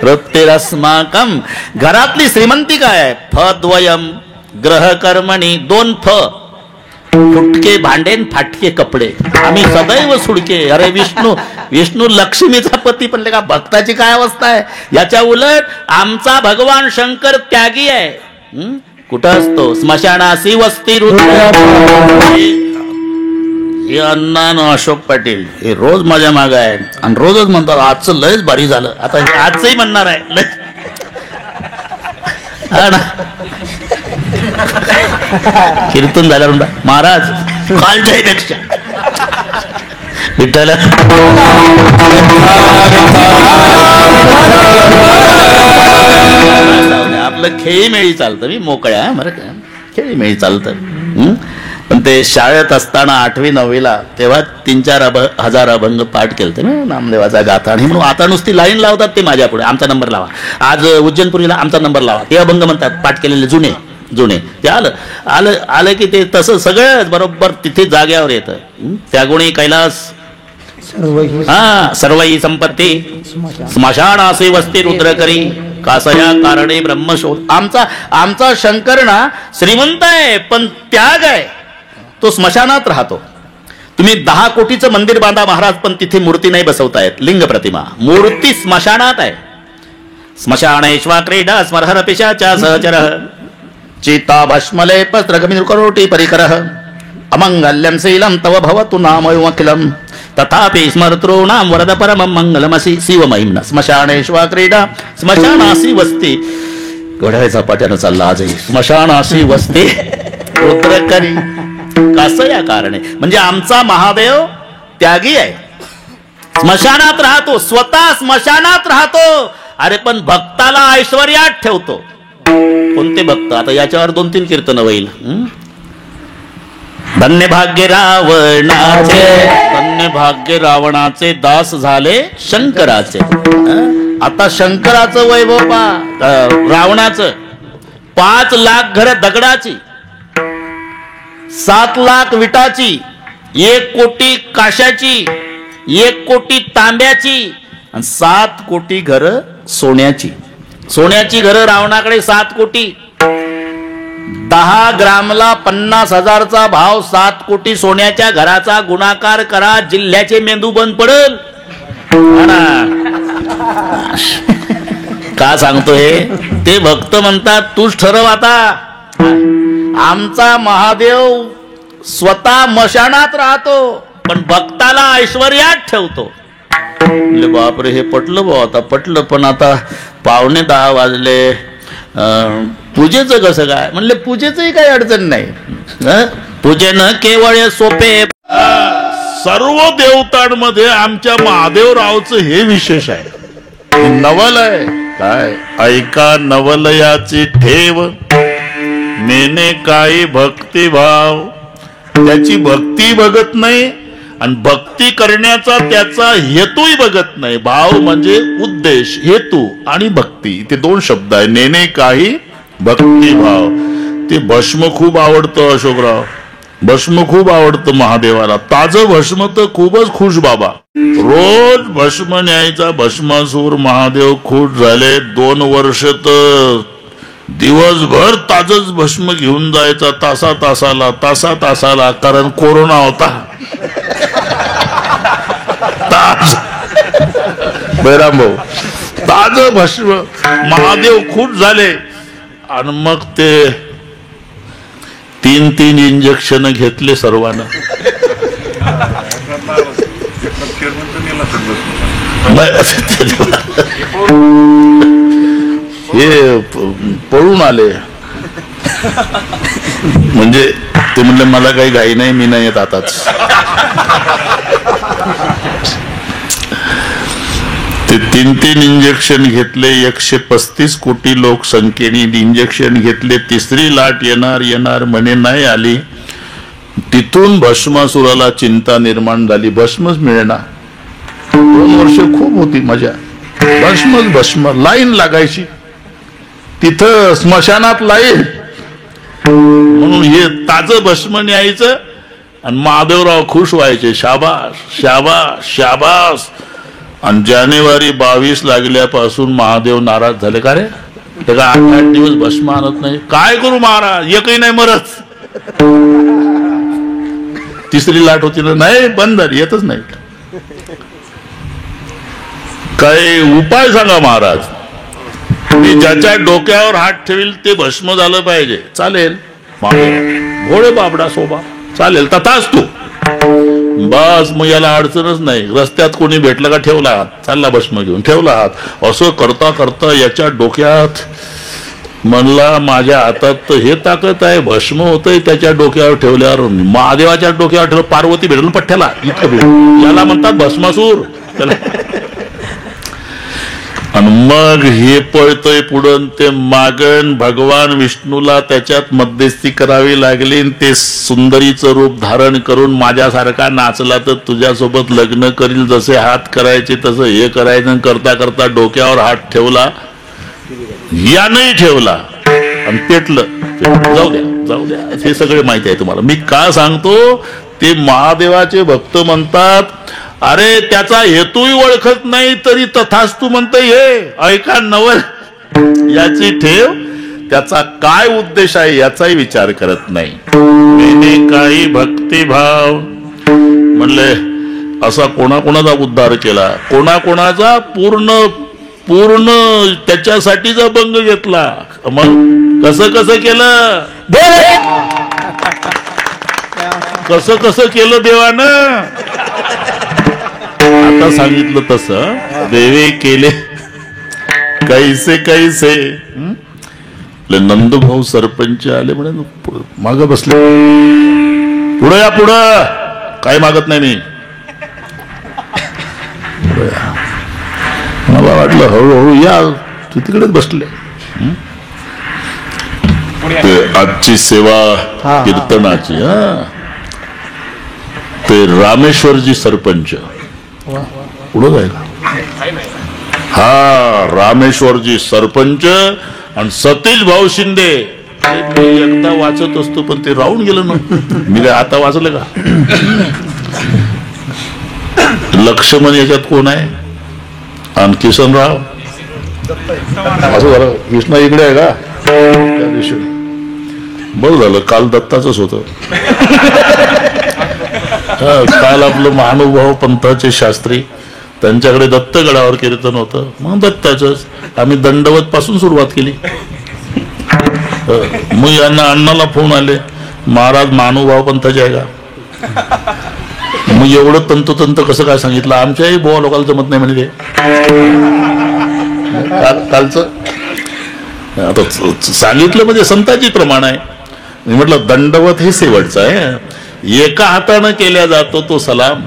वृत्तिरस्माकम. घरातली श्रीमंती काय. फद्वयम ग्रहकर्मणी. 2 फ. फुटके भांडेन फाटके कपडे. आम्ही सदैव सुडके. अरे विष्णू लक्ष्मीचा पती, पण का भक्ताची काय अवस्था आहे. याच्या उलट आमचा भगवान शंकर त्यागी आहे. कुठं असतो. स्मशानासी वस्ती रुद्र. हे अण्णा न अशोक पाटील हे रोज माझ्या मागे आहे आणि रोजच म्हणतात आजचं लयच भारी झालं. आता हे आजचंही म्हणणार आहे. कीर्तन झाल्यावर महाराज कालच्या पेक्षा विठ्ठल आपलं खेळीमेळी चालतं. मी मोकळ्या बरं का, खेळीमेळी चालतं. पण ते शाळेत असताना 8वी 9वीला तेव्हा 3-4 हजार अभंग पाठ केलते ना नामदेवाचा गाथा. आणि म्हणून आता नुसती लाईन लावतात ते माझ्या पुढे. आमचा नंबर लावा. आज उज्जैनपुरीला आमचा नंबर लावा. ते अभंग म्हणतात पाठ केलेले जुने ते आलं की ते तसं सगळं बरोबर तिथे जाग्यावर येतं. त्यागुणी कैलास सर्वही संपत्ती स्मशानासी वस्ती रुद्र करी कासया कारणे ब्रह्मशोध. आमचा शंकर ना श्रीमंत आहे, पण त्याग आहे. तो स्मशानात राहतो. तुम्ही 10 कोटीचं मंदिर बांधा महाराज, पण तिथे मूर्ती नाही बसवता येत. लिंग प्रतिमा. मूर्ती स्मशानात आहे. स्मशानेश्वा क्रीडा स्मरहर पिशाचा सहचर चिता भस्मलेप स्त्रगमिरुकरोटी परिकरः अमंगल्यम शीलम तव भवतु नामयुमखिलम तथापि स्मर्तॄणाम वरद परमं मंगलमसि शिवमहिम्न. स्मशानेश्वा क्रीडा स्मशानासी वस्ती. घोड्याचा पाट्यानं चालला आजही. स्मशानासी वस्ती रुद्र करी कासया कारणे. म्हणजे आमचा महादेव त्यागी आहे. स्मशानात राहतो. स्वतः स्मशानात राहतो. अरे पण भक्ताला ऐश्वर्यात ठेवतो. कोणते भक्त. आता याच्यावर 2-3 कीर्तन होईल. धन्य भाग्य रावणाचे. धन्य भाग्य रावणाचे दास झाले शंकराचे. आता शंकराचं वैभव पहा. रावणाचं 5 लाख घर दगडाची, 7 लाख विटाची, 1 कोटी काशाची, 1 कोटी तांब्याची, आणि 7 कोटी घरं सोन्याची. सोन्याची घरं रावणाकडे 7 कोटी. 10 ग्रामला 50,000चा भाव. 7 कोटी सोन्याच्या घराचा गुणाकार करा, जिल्ह्याचे मेंदू बंद पडेल. का सांगतो हे? ते भक्त म्हणतात तूच ठरव आता. आमचा महादेव स्वतः मशानात राहतो पण भक्ताला ऐश्वर्यात ठेवतो. म्हणले बापरे, हे पटलं भाऊ, आता पटलं. पण आता 9:15 वाजले, पूजेचं कसं काय? म्हणले पूजेचंही काही अडचण नाही. पूजेनं केवळ सोपे. सर्व देवतांमध्ये आमच्या महादेवरावचं हे विशेष आहे. नवल आहे काय? ऐका नवलयाची ठेव, नेने काही भक्तिभाव. त्याची भक्ती बघत नाही आणि भक्ती करण्याचा त्याचा हेतूही बघत नाही. भाव म्हणजे उद्देश, हेतू आणि भक्ती, ते 2 शब्द आहे. नेने काही भक्तिभाव. ते भस्म खूप आवडतं अशोकराव, भस्म खूप आवडतं महादेवाला. ताजं भस्म तर खूपच खुश बाबा. रोज भस्म न्यायचा भस्मासूर. महादेव खुश झाले. 2 वर्ष तर दिवसभर ताजच भस्म घेऊन जायचा, तासा-तासाला, कारण कोरोना होता. बैराम भाऊ, ताज भस्म. महादेव खुश झाले आणि मग ते 3 इंजेक्शन घेतले सर्वांना. हे पळून आले. म्हणजे ते म्हणले मला काही घाई नाही, मी नाही येत आताच. ते 3 इंजेक्शन घेतले. 135 कोटी लोकसंख्येने इंजेक्शन घेतले. 3री लाट येणार म्हणे, नाही आली. तिथून भस्मासुराला चिंता निर्माण झाली. भस्मच मिळेना. 2 वर्ष खूप होती मजा. भस्म लाईन लागायची तिथं स्मशानात लाईन. म्हणून हे ताजं भस्म न्यायचं आणि महादेवराव खुश व्हायचे. शाबास शाबास शाबास. आणि जानेवारी 22 लागल्यापासून महादेव नाराज झाले. का रे, त्याला 8 दिवस भस्म आणत नाही. काय करू महाराज, एकही नाही मरत. 3री लाट होती ना, नाही बंद झाली, येतच नाही. काय उपाय सांगा महाराज. मी ज्याच्या डोक्यावर हात ठेवील ते भस्म झालं पाहिजे. चालेल भोळे बाबडा सोबा, चालेल तथाच तू. बस मग याला अडचणच नाही. रस्त्यात कोणी भेटलं का ठेवला हात, चालला भस्म घेऊन, ठेवला हात. असं करता करता याच्या डोक्यात म्हणला माझ्या हातात तर हे ताकद आहे, भस्म होतंय त्याच्या डोक्यावर ठेवल्यावर. महादेवाच्या डोक्यावर ठेवलं, पार्वती भेटलं पठ्ठ्याला. इतकं याला म्हणतात भस्मासूर. त्याला आणि मग हे पळतय पुढं ते मागण. भगवान विष्णूला त्याच्यात मध्यस्थी करावी लागली. ते सुंदरीचं रूप धारण करून माझ्यासारखा नाचला तर तुझ्यासोबत लग्न करील. जसे हात करायचे तसं हे करायचं. करता करता डोक्यावर हात ठेवला, यानंही ठेवला आणि पेटलं. जाऊ द्या हे सगळे माहिती आहे तुम्हाला. मी का सांगतो, ते महादेवाचे भक्त म्हणतात अरे त्याचा हेतूही ओळखत नाही तरी तथास्तु म्हणते. हे ऐका नवल याची ठेव, त्याचा काय उद्देश आहे याचाही विचार करत नाही. काही भक्तिभाव म्हणले असा कोणाकोणाचा उद्धार केला, कोणाकोणाचा पूर्ण त्याच्यासाठीचा भंग घेतला. मग कसं केलं, कसं केलं देवानं. आता सांगितलं तसं देवे केले कैसे. नंदभाऊ सरपंच आले म्हणे, माग बसले. पुढं या, पुढं काय मागत नाही मी. मला वाटलं हळूहळू या, तू तिकडेच बसले. आजची सेवा कीर्तनाची. ते रामेश्वरजी सरपंच पुढं आहे का? हा रामेश्वरजी सरपंच आणि सतीश भाऊ शिंदे. मी एकदा वाचत असतो पण ते राहून गेलं ना. मी काय आता वाचलं का? लक्ष्मण याच्यात कोण आहे? आणि किसनराव असं झालं. कृष्णा इकडे आहे का त्या दिवशी? बरं झालं, काल दत्ताच होतं. काल आपलं महानुभाव पंथाचे शास्त्री, त्यांच्याकडे दत्तगडावर कीर्तन होतं, मग दत्ताच आम्ही दंडवत पासून सुरुवात केली. मग यांना अण्णाला फोन आले, महाराज महानुभाव पंथाचे आहे का? मग एवढं तंतोतंत कसं काय सांगितलं? आमच्याही बुवा लोकांना जमत नाही म्हणजे कालचं आता सांगितलं म्हणजे संताची प्रमाण आहे. मी म्हटलं दंडवत हे शेवटचं आहे. एका हाताने केल्या जातो तो सलाम,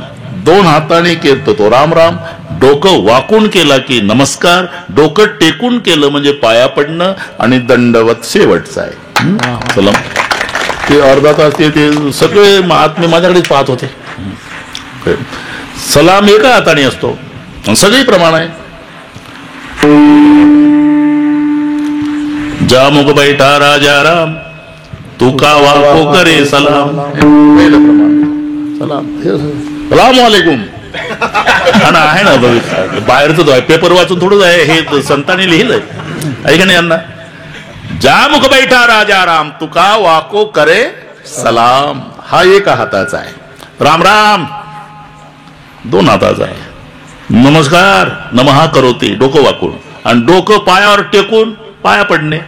दोन हाताने केलं तो राम राम, डोकं वाकून केला की नमस्कार, डोकं टेकून केलं म्हणजे पाया पडणं, आणि दंडवत शेवटचं आहे. सलाम ते अर्धा तास ते सगळे महात्मे माझ्याकडेच पाहत होते. सलाम एका हाताने असतो, सगळी प्रमाण आहे. जा मुग बैठा राजा राम, तुका वाको करे सलाम. पहिलं प्रमाण सलाम, सलाम वालेकुम. आहे ना बाहेरच आहे, पेपर वाचून थोडंच आहे, हे संतांनी लिहिलंय ऐका नाही यांना. जा मुग बैठा राजा राम, तुका वाको करे सलाम. हा एका हाताचा आहे. राम राम दोन हाताचा आहे. नमस्कार नमहा करोती, डोकं वाकून, आणि डोकं पायावर टेकून पाया पडणे.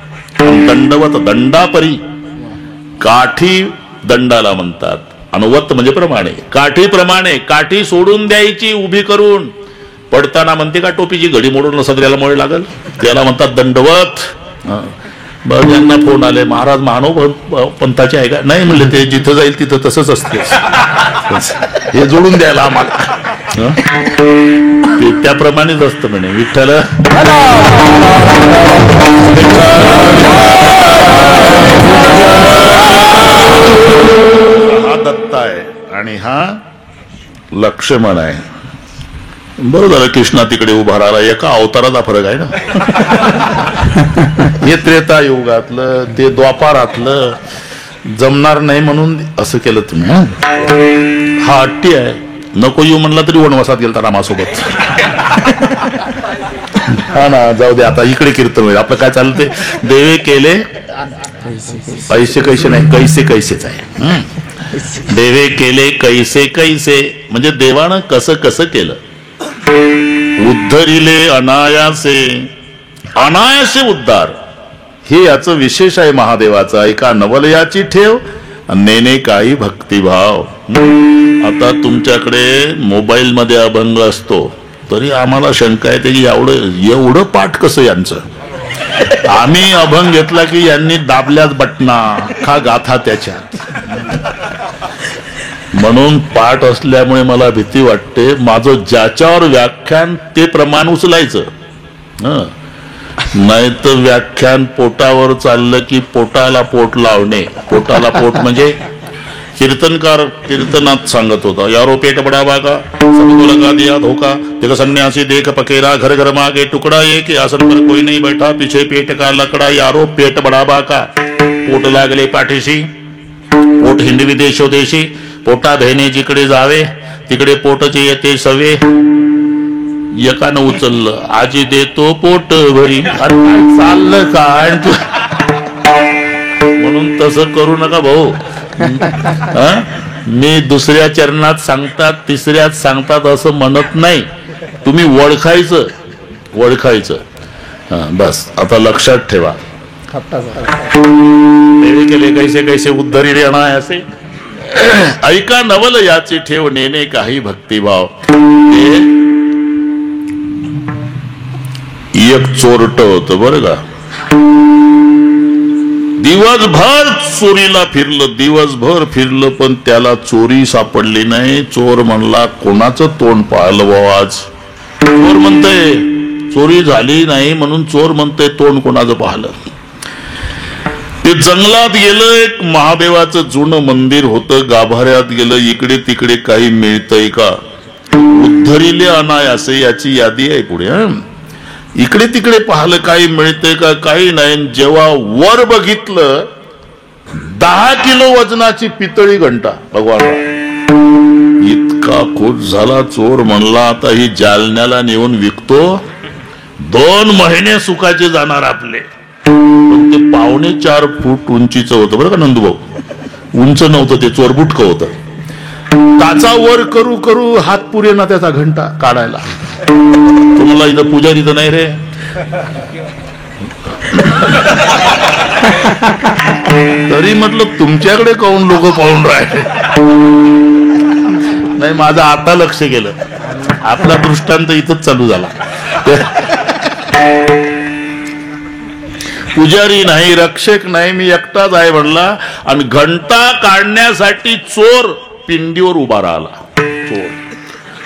दंडवत दंडापरी, काठी दंडाला म्हणतात. अनुवत म्हणजे प्रमाणे, काठी प्रमाणे. काठी सोडून द्यायची उभी करून. पडताना म्हणते का टोपीची घडी मोडून सदऱ्याला मोड लागल, त्याला म्हणतात दंडवत. बरं, ज्यांना फोन आले, महाराज महानुभाव पंथाचे आहे का? नाही म्हणले, ते जिथं जाईल तिथं तसंच असते, हे जोडून द्यायला आम्हाला. ते त्याप्रमाणेच असतं म्हणे. विठ्ठल हा दत्त आहे आणि हा लक्ष्मण आहे. बरं झालं कृष्णा तिकडे उभा राहिला. एका अवताराचा फरक आहे ना. हे त्रेता युगातलं, ते द्वापारातलं जमणार नाही म्हणून असं केलं तुम्ही. हा हट्टी आहे, नको येऊ म्हणला तरी वनवासात गेलता रामासोबत. हा ना, जाऊ दे आता इकडे कीर्तन होईल. आपलं काय चाललं ते देवे केले पैसे कैसे नाही, कैसे कैसेच आहे. देवे केले कैसे कैसे म्हणजे देवानं कसं कसं केलं. उद्धरिले अनायासे, अनायासे उद्धार, हे याचं विशेष आहे महादेवाचं. ऐका नवलयाची ठेव, नेने काही भक्तिभाव. आता तुमच्याकडे मोबाईल मध्ये अभंग असतो, तरी आम्हाला शंका येते की एवढं पाठ कसं यांचं. आम्ही अभंग घेतला की यांनी दाबल्याच बटना, खा गाथा त्याच्यात. म्हणून पाठ असल्यामुळे मला भीती वाटते. माझं ज्याच्यावर व्याख्यान ते प्रमाण उचलायचं, नाही तर व्याख्यान पोटावर चाललं की पोटाला पोट लावणे. पोटाला पोट म्हणजे कीर्तनकार कीर्तनात सांगत होता, यारो पेट बडा बागा सबको लगा दिया धोखा, देखो सन्यासी देख पकेरा घर घर मागे टुकड़ा एक आसन पर कोई नहीं बैठा, पीछे पेट का लकड़ा, यारो पेट बडा बागा. पोट लागले पाठीशी, पोट हिंडवी देशोदेशी, पोटा बहिणी जिकडे जावे तिकडे पोटचे येते सवे. एकानं उचललं, आजी देतो पोट भरी. चाललं काय म्हणून तसं करू नका भाऊ. मी दुसऱ्या चरणात सांगतात, तिसऱ्यात सांगतात असं म्हणत नाही. तुम्ही ओळखायचं ओळखायचं बस. आता लक्षात ठेवा. केले कैसे कैसे उद्धरी अनायासे, ऐका नवल याची ठेव, नेने काही भक्तिभाव. एक चोरट होत बरं का, दिवसभर चोरीला फिरलं, दिवसभर फिरलं, पण त्याला चोरी सापडली नाही. चोर म्हणला, कोणाचं तोंड पाहिलं बाबा आज. चोर म्हणतंय चोरी झाली नाही म्हणून चोर म्हणतंय तोंड कोणाचं पाहिलं. ते जंगलात गेलं, एक महादेवाचं जुनं मंदिर होतं, गाभाऱ्यात गेलं, इकडे तिकडे काही मिळतंय का. उद्धरिले अनायासे याची यादी आहे पुढे. इकडे तिकडे पाहिलं काही मिळतंय का, काही नाही. जेव्हा वर बघितलं, 10 किलो वजनाची पितळी घंटा. भगवान इतका खुश झाला. चोर म्हणला, आता ही जालन्याला नेऊन विकतो 2 महिने सुखाचे जाणार आपले. पण ते 4.25 फूट उंचीचं होतं बरं का नंदूभाऊ. उंच नव्हतं ते, चोरबुटकं होतं. काचा वर करू करू हात पुरे ना त्याचा घंटा काढायला. तुम्हाला इथं पुजारी तर नाही रे. तरी म्हटलं तुमच्याकडे काऊन लोक पाहून राहिले. नाही, माझं आता लक्ष गेलं. आपला दृष्टांत इथंच चालू झाला. पुजारी नाही, रक्षक नाही, मी एकटाच आहे म्हणला. आणि घंटा काढण्यासाठी चोर पिंडीवर उभा राहिला. चोर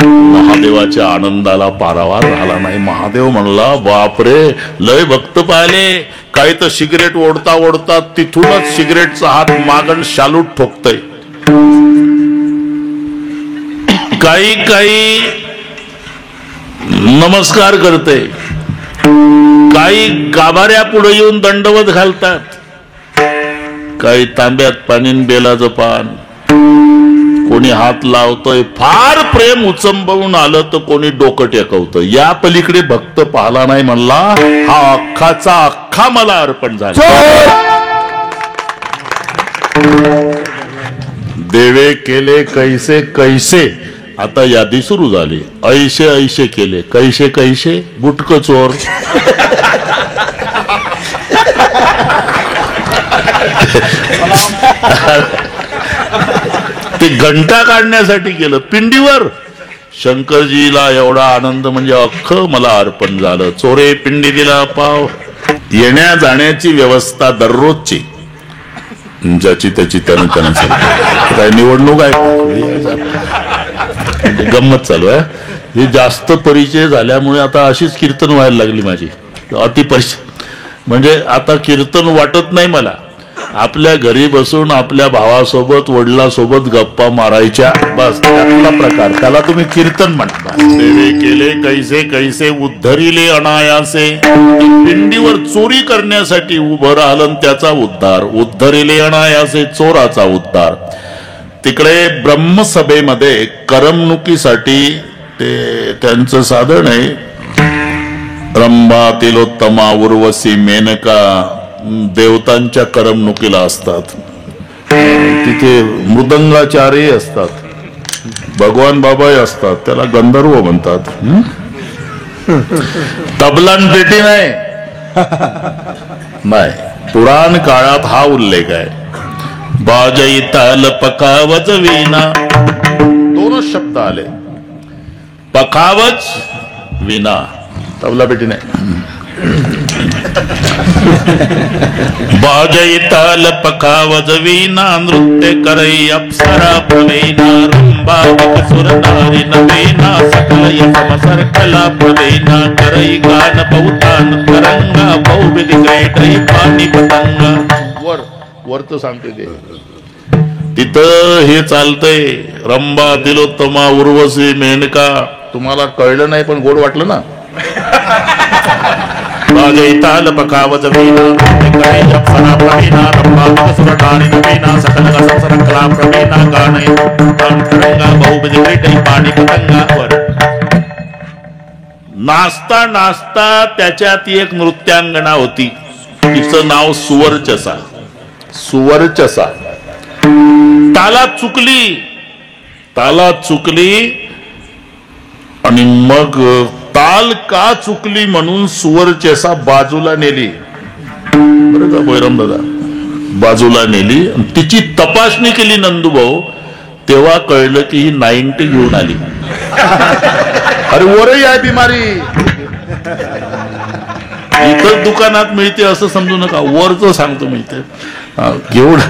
महादेवाच्या आनंदाला पारावार राहिला नाही. महादेव म्हणला, बापरे, लय भक्त पाहिले. काही तर सिगरेट ओढता ओढता तिथूनच सिगरेटचा हात मागण शालूट ठोकतय. काही काही नमस्कार करते, काही गाभाऱ्या पुढे येऊन दंडवत घालतात, काही तांब्यात पाणी बेलाचं पान, कोणी हात लावतोय. फार प्रेम उचंबवून आलं तर कोणी डोकं टेकवतं. या पलीकडे भक्त पाहला नाही म्हणला, हा अख्खाचा अख्खा मला अर्पण झाला. देवे केले कैसे कैसे, आता यादी सुरू झाली. ऐशे ऐशे केले, कैसे कैसे, बुटक चोर. ते घंटा काढण्यासाठी केलं पिंडीवर. शंकरजीला एवढा आनंद म्हणजे अख्खं मला अर्पण झालं. चोरे पिंडी दिला पाव. येण्या जाण्याची व्यवस्था दररोजची, ज्याची त्याची त्यानं काय निवडणूक आहे, गंमत चालू आहे. हे जास्त परिचय झाल्यामुळे आता अशीच कीर्तन व्हायला लागली माझी. अतिपरिचय म्हणजे आता कीर्तन वाटत नाही मला. आपल्या घरी बसून आपल्या भावासोबत वडिलासोबत गप्पा मारायच्या, बस त्यातला प्रकार. त्याला तुम्ही कीर्तन म्हणता. देवे केले कैसे कैसे, उद्धरिले अनायासे. पिंडीवर चोरी करण्यासाठी उभं राहिलं, त्याचा उद्धार. उद्धरिले अनायासे, चोराचा उद्धार. तिकडे ब्रह्मसभेमध्ये करमणुकीसाठी ते त्यांचं साधन आहे. रंभा, तिलोत्तमा, उर्वशी, मेनका देवतांच्या करमणुकीला असतात. तिथे मृदंगाचार्य असतात, भगवान बाबाही असतात. त्याला गंधर्व म्हणतात. तबलान पेटी नाही. पुराण काळात हा उल्लेख आहे. बाजई ताल पकावच वीणा, 2 शब्द आले. पकावच वीणा, तबला पेटी नाही. बाजई ताल पकावज वीणा, नृत्य करई अप्सरा प्रवीणा. रंभा सुर नारी नवीना, सकल यम सर्कला प्रवीणा. करई गान बहुतान तरंगा, बहुविध कैटई पाणी पतंगा. वरच सांगते ते, तिथं हे चालतंय. रंभा, तिलोत्तमा, उर्वशी, मेनका. तुम्हाला कळलं नाही पण गोड वाटलं ना. बाजई ताल पकावज वीणा, करई अप्सरा प्रवीणा. रंभा सुर नारी नवीना, सकल यम सर्कला प्रवीणा. गान तरंगा, बहुविध कैटई पाणी पतंगा. नाचता नाचता त्याच्यात एक नृत्यांगना होती. तिचं नाव सुवर्चसा. सुवर्चसा तालात चुकली आणि मग ताल का चुकली म्हणून सुवर्चसा बाजूला नेली. बरं का बैरम दादा, बाजूला नेली. तिची तपासणी केली नंदूभाऊ. तेव्हा कळलं की ही 90 घेऊन आली. अरे वरही आहे बिमारी. इतर दुकानात मिळते असं समजू नका, वरच सांगतो मिळते. घेऊन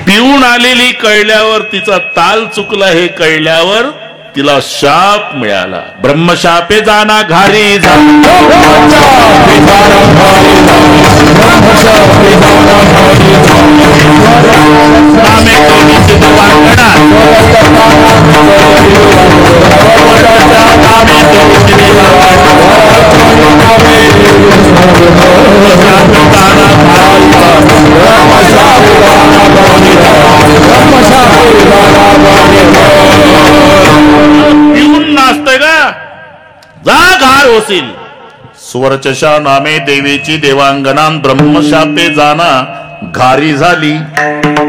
पिऊन आलेली कळल्यावर, तिचा ताल चुकला हे कळल्यावर तिला शाप मिळाला. ब्रह्मशापे जाना घारी पिऊन नाचतय का, जा घार होशील. स्वरचशा नामे देवीची देवांगना ब्रह्मशापे जाना घारी झाली,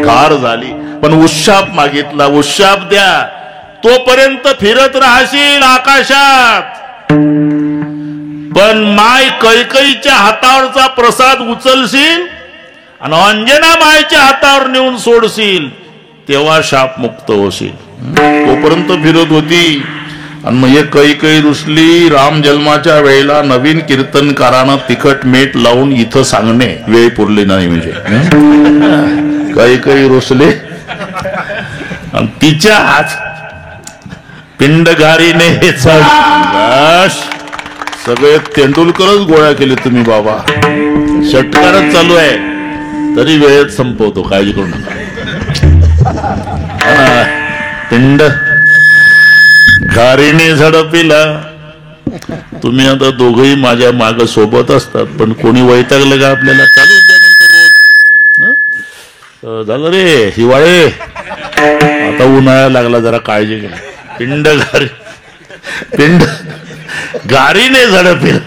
घार झाली. पण उशाप मागितला, उशाप द्या, तोपर्यंत फिरत राहशील आकाशात. पण माय कैकईच्या हातावरचा प्रसाद उचलशील आणि अंजना मायच्या हातावर नेऊन सोडशील, तेव्हा शापमुक्त होशील. तोपर्यंत फिरत होती. आणि मग हे कैकई रुसली. राम जन्माच्या वेळेला नवीन कीर्तनकारानं तिखट मीठ लावून इथं सांगणे वेळ पुरली नाही. म्हणजे कैकई रुसले आणि तिच्या हात पिंडगारीने हे सगळे तेंडुलकरच गोळा केले तुम्ही बाबा. षटकारच चालू आहे तरी वेळेत संपवतो, काळजी करू नका. पिंड घारीने झडपिला. तुम्ही आता दोघही माझ्या माग सोबत असतात, पण कोणी वैतागलं का आपल्याला चालू द्या म्हणतो रोज. झालं रे हिवाळे, आता उन्हाळा लागला, जरा काळजी घ्या. पिंड गारीने झडपिला,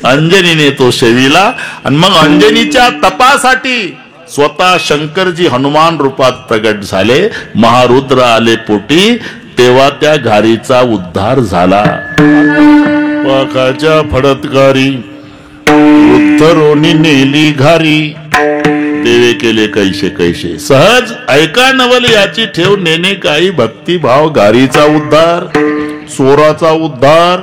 अंजनीने तो शेविला. आणि मग अंजनीच्या तपासाठी स्वतः शंकरजी हनुमान रूपात प्रगट झाले. महारुद्र आले पोटी, तेव्हा त्या घारीचा उद्धार झाला. पाखाच्या फडतगारी उद्धरोनी नेली घारी, देवे केले कैसे कैसे. सहज ऐका नवल याची ठेव, नेणे काही भक्तिभाव. घारीचा उद्धार, चोराचा उद्धार.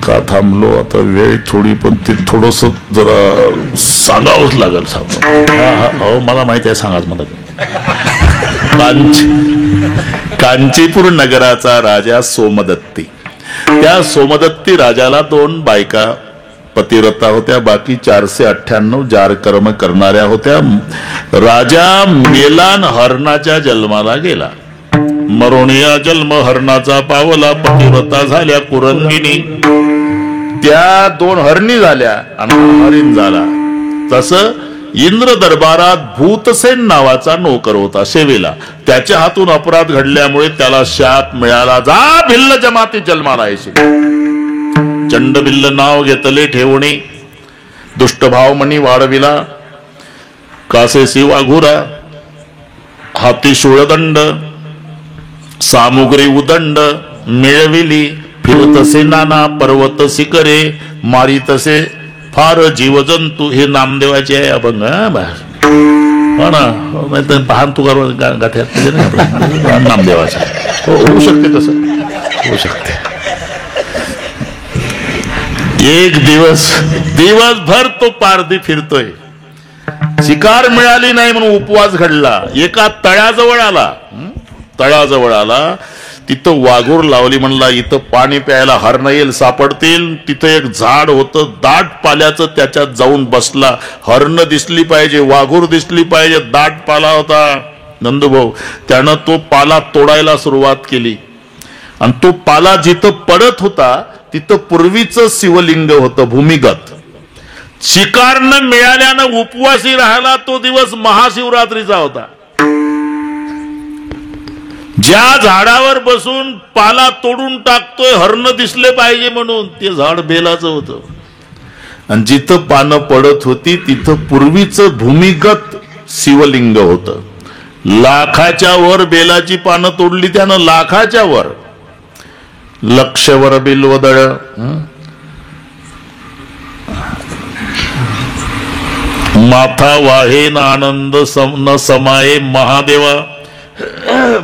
का थांबलो आता, वेळ थोडी, पण ते थोडस जरा सांगावंच लागेल. हो मला माहिती आहे, सांगाच मला. कांचीपूर नगराचा राजा सोमदत्ती. त्या सोमदत्ती राजाला 2 बायका पतिव्रता होत्या, बाकी 498 जार कर्म करणाऱ्या होत्या. राजा मेलान हरणाच्या जन्माला गेला. मरोणिया जन्म हरणाचा पावला, पतिव्रता झाल्या कुरंगिनी. त्या 2 हरणी झाल्या आणि हरिण झाला. तसं इंद्र दरबारात भूतसेन नावाचा नोकर होता सेवेला. त्याच्या हातून अपराध घडल्यामुळे त्याला शाप मिळाला, जा भिल्ल जमाती जन्माला येशील. चंडबिल्ल नाव घेतले ठेवणे, दुष्टभाव मनी वाढविला. कासेसी वाघुरा, हाती शूळदंड, सामुग्री उदंड मिळविली. फिरतसे नाना पर्वत शिखरे, मारितसे फार जीवजंतू. हे नामदेवाचे आहे अभंग. हो ना, पाहन तुकार गाठ्यात नामदेवाचा. होऊ शकते, तसं होऊ शकते. एक दिवसभर तो पारधी फिरतोय. शिकार मिळाली नाही म्हणून उपवास घडला. एका तळ्याजवळ आला. तिथं वाघूर लावली. म्हणला इथं पाणी प्यायला हरण येईल, सापडतील. तिथं एक झाड होतं दाट पाल्याचं, त्याच्यात जाऊन बसला. हरण दिसली पाहिजे, वाघूर दिसली पाहिजे, दाट पाला होता. नंदूभाऊ त्यानं तो पाला तोडायला सुरुवात केली. आणि तो पाला जिथं पडत होता तिथं पूर्वीचं शिवलिंग होतं भूमिगत. शिकार न मिळाल्यानं उपवासी राहिला. तो दिवस महाशिवरात्रीचा होता. ज्या झाडावर बसून पाला तोडून टाकतोय हरण दिसले पाहिजे म्हणून, ते झाड बेलाचं होतं. आणि जिथं पानं पडत होती तिथं पूर्वीचं भूमिगत शिवलिंग होतं. लाखाच्या वर बेलाची पानं तोडली त्यानं, लाखाच्या वर. लक्षवर बिल्वदळ, माथा वाहेन आनंद न समाये महादेवा.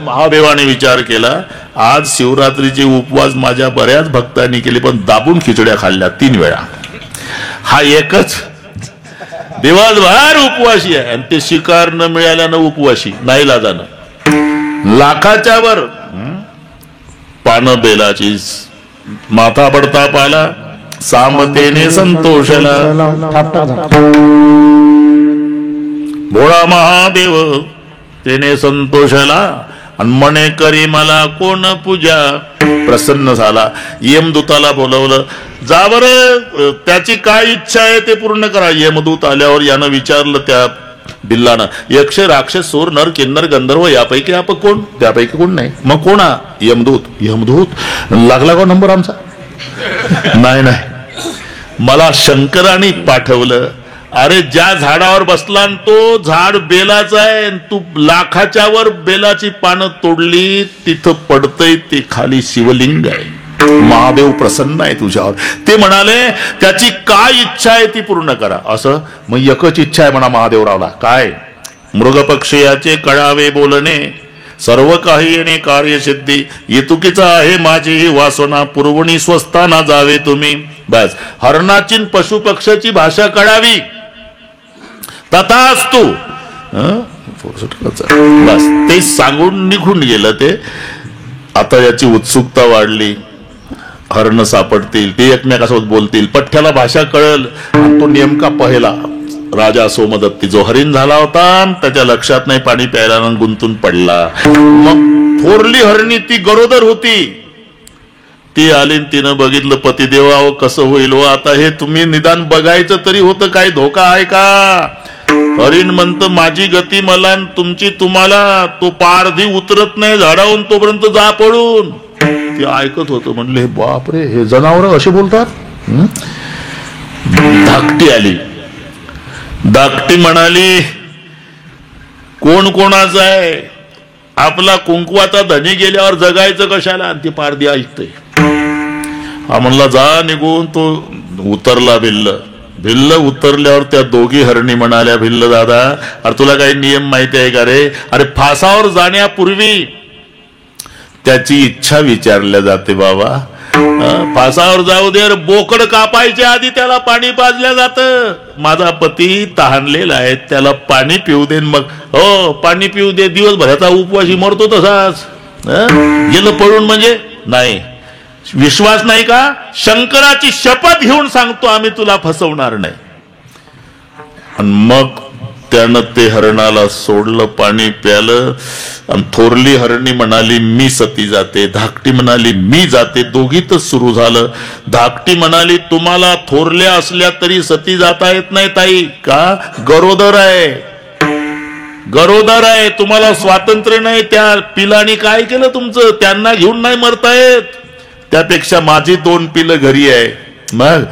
महादेवाने विचार केला, आज शिवरात्रीचे उपवास माझ्या बऱ्याच भक्तांनी केले, पण दाबून खिचड्या खाल्ल्या 3 वेळा. हा एकच दिवसभर उपवासी आहे. आणि ते शिकार न मिळाल्यानं उपवासी, नाही लाजानं. लाखाच्या वर पानं बेलाची, माथा पडता पाला, सामतेने संतोषला. भोळा महादेव तेने संतोषला. आणि म्हणे करी मला कोण पूजा. प्रसन्न झाला. यमदूताला बोलवलं, जा बरं त्याची काय इच्छा आहे ते पूर्ण करा. यमदूत आल्यावर यानं विचारलं त्या बिल्लानं. यक्ष राक्षस सूर नर किन्नर गंधर्व यापैकी आपण कोण? त्यापैकी कोण नाही. मग कोण? यमदूत. यमदूत लागला का नंबर आमचा? नाही नाही, मला शंकराने पाठवलं. अरे ज्या झाडावर बसला तो झाड बेलाचं आहे, तू लाखाच्या वर बेलाची पानं तोडली, तिथं पडतय ते खाली शिवलिंग आहे. महादेव प्रसन्न आहे तुझ्यावर. ते म्हणाले त्याची काय इच्छा आहे ती पूर्ण करा. असं मग एकच इच्छा आहे म्हणा महादेवरावला. काय? मृगपक्षयाचे कळावे बोलणे, सर्व काही येणे कार्यसिद्धी, येतुकीचा आहे माझी ही वासना, पुरवणी स्वस्थाना जावे तुम्ही. बस हरणाची पशु पक्षाची भाषा कळावी, तथास्तु. बस ते सांगून निघून गेलं ते. आता याची उत्सुकता वाढली. हरण सापडतील, ते एकमेकासोबत बोलतील, पठ्ठ्याला भाषा कळल. तो नेमका पहिला राजा सोमदत्ती जो हरिण झाला होता, त्याच्या लक्षात नाही, पाणी प्यायला गुंतून पडला. मग थोरली हरणी ती गरोदर होती, ती आली, तिनं बघितलं पतिदेवा कसं होईल व आता हे तुम्ही निदान बघायचं तरी होतं, काय धोका आहे का? हरिण म्हणतं माझी गती मला तुमची तुम्हाला, तो पारधी उतरत नाही झाडावून तोपर्यंत जा पडून. ते ऐकत होतं, म्हणले बापरे हे जनावर असे बोलतात. धाकटी आली. धाकटी म्हणाली कोण कोणाचं आहे? आपला कुंकवाचा धनी गेल्यावर जगायचं कशाला? आणि ती पारधी ऐकते. हा म्हणला जा निघून. तो उतरला. भिल्ल उतरल्यावर त्या दोघी हरणी म्हणाल्या भिल्ल दादा, अरे तुला काही नियम माहिती आहे का रे? अरे फासावर जाण्यापूर्वी त्याची इच्छा विचारल्या जाते बाबा. फासावर जाऊ दे, बोकड कापायच्या आधी त्याला पाणी पाजल्या जातं. माझा पती तहानलेला आहे, त्याला पाणी पिऊ दे. मग हो पाणी पिऊ दे, दिवसभराचा उपवासी मरतो तसाच. गेलं पळून म्हणजे नाही. विश्वास नाही का? शंकराची शपथ घेऊन सांगतो आम्ही तुला फसवणार नाही. आणि मग त्यानं ते हरणाला सोडलं, पाणी प्यालं. आणि थोरली हरणी म्हणाली मी सती जाते, धाकटी म्हणाली मी जाते. दोघीतच सुरू झालं. धाकटी म्हणाली तुम्हाला थोरल्या असल्या तरी सती जाता येत नाही ताई. का? गरोदर आहे, गरोदर आहे, तुम्हाला स्वातंत्र्य नाही. त्या पिलानी काय केलं तुमचं? त्यांना घेऊन नाही मरता येत. त्यापेक्षा माझी 2 पिलं घरी आहे. मग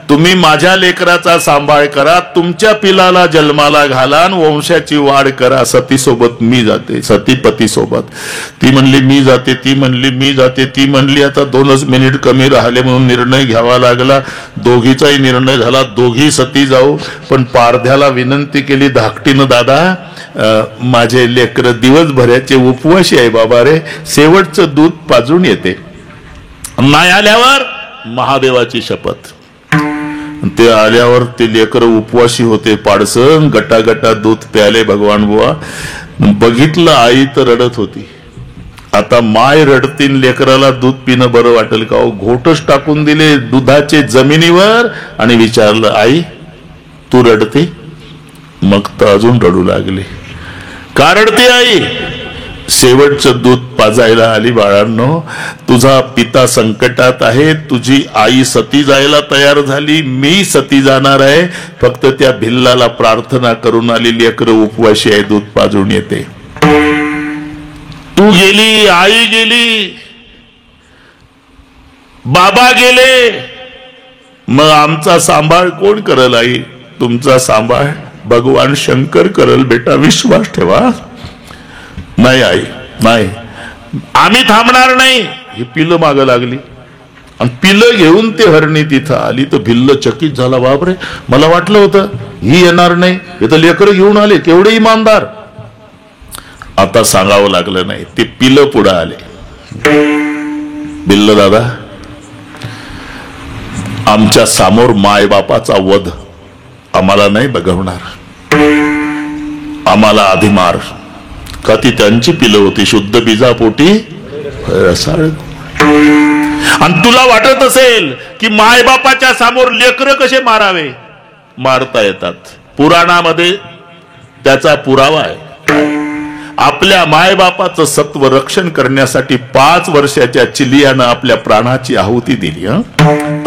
तुम्ही माझ्या लेकराचा सांभाळ करा, तुमच्या पिलाला जन्माला घाला आणि वंशाची वाढ करा. सती सोबत मी जाते, सती पती सोबत. ती म्हणली मी जाते, ती म्हणली मी जाते, ती म्हणली आता 2च मिनिट कमी राहिले म्हणून निर्णय घ्यावा लागला. दोघीचाही निर्णय झाला, दोघी सती जाऊ. पण पारध्याला विनंती केली धाकटीनं, दादा माझे लेकर दिवसभराचे उपवासी आहे बाबा रे, शेवटचं दूध पाजून येते. नाही आल्यावर महादेवाची शपथ. ते आल्यावर ते लेकर उपवासी होते. पाडसं गटागटा दूध प्याले भगवान बुवा. बघितलं आई तर रडत होती. आता माय रडतीन, लेकराला दूध पिणं बरं वाटेल का? घोटच टाकून दिले दुधाचे जमिनीवर आणि विचारलं आई तू रडते? मग तर अजून रडू लागली. का रडते आई? शेवटचं दूध पाजायला आली बाळांनो. तुझा पिता संकटात आहे, तुझी आई सती जायला तयार झाली, मी सती जाणार आहे. फक्त त्या भिल्लाला प्रार्थना करून आली, लेकरं उपवाशी आहे, दूध पाजून येते. तू गेली, आई गेली, बाबा गेले, मग आमचा सांभाळ कोण करल आई? तुमचा सांभाळ भगवान शंकर करल बेटा, विश्वास ठेवा. नाही आई नाही, आम्ही थांबणार नाही. ही पिलं मागं लागली आणि पिलं घेऊन ते हरणी तिथं आली. तर भिल्ल चकित झाला, बापरे मला वाटलं होतं ही येणार नाही, हे तर लेकरं घेऊन आले, केवढे इमानदार. आता सांगावं लागलं नाही, ते पिलं पुढे आले. भिल्ल दादा आमच्या समोर माय बापाचा वध आम्हाला नाही बघवणार, आम्हाला आधी मार. का ती त्यांची पिलं होती, शुद्ध बीजापोटी रसाळ. आणि तुला वाटत असेल की मायबापाच्या समोर लेकरं कसे मारावे? मारता येतात. पुराणामध्ये त्याचा पुरावा आहे. आपल्या मायबापाचं सत्व रक्षण करण्यासाठी 5 वर्षाच्या चिलियानं आपल्या प्राणाची आहुती दिली.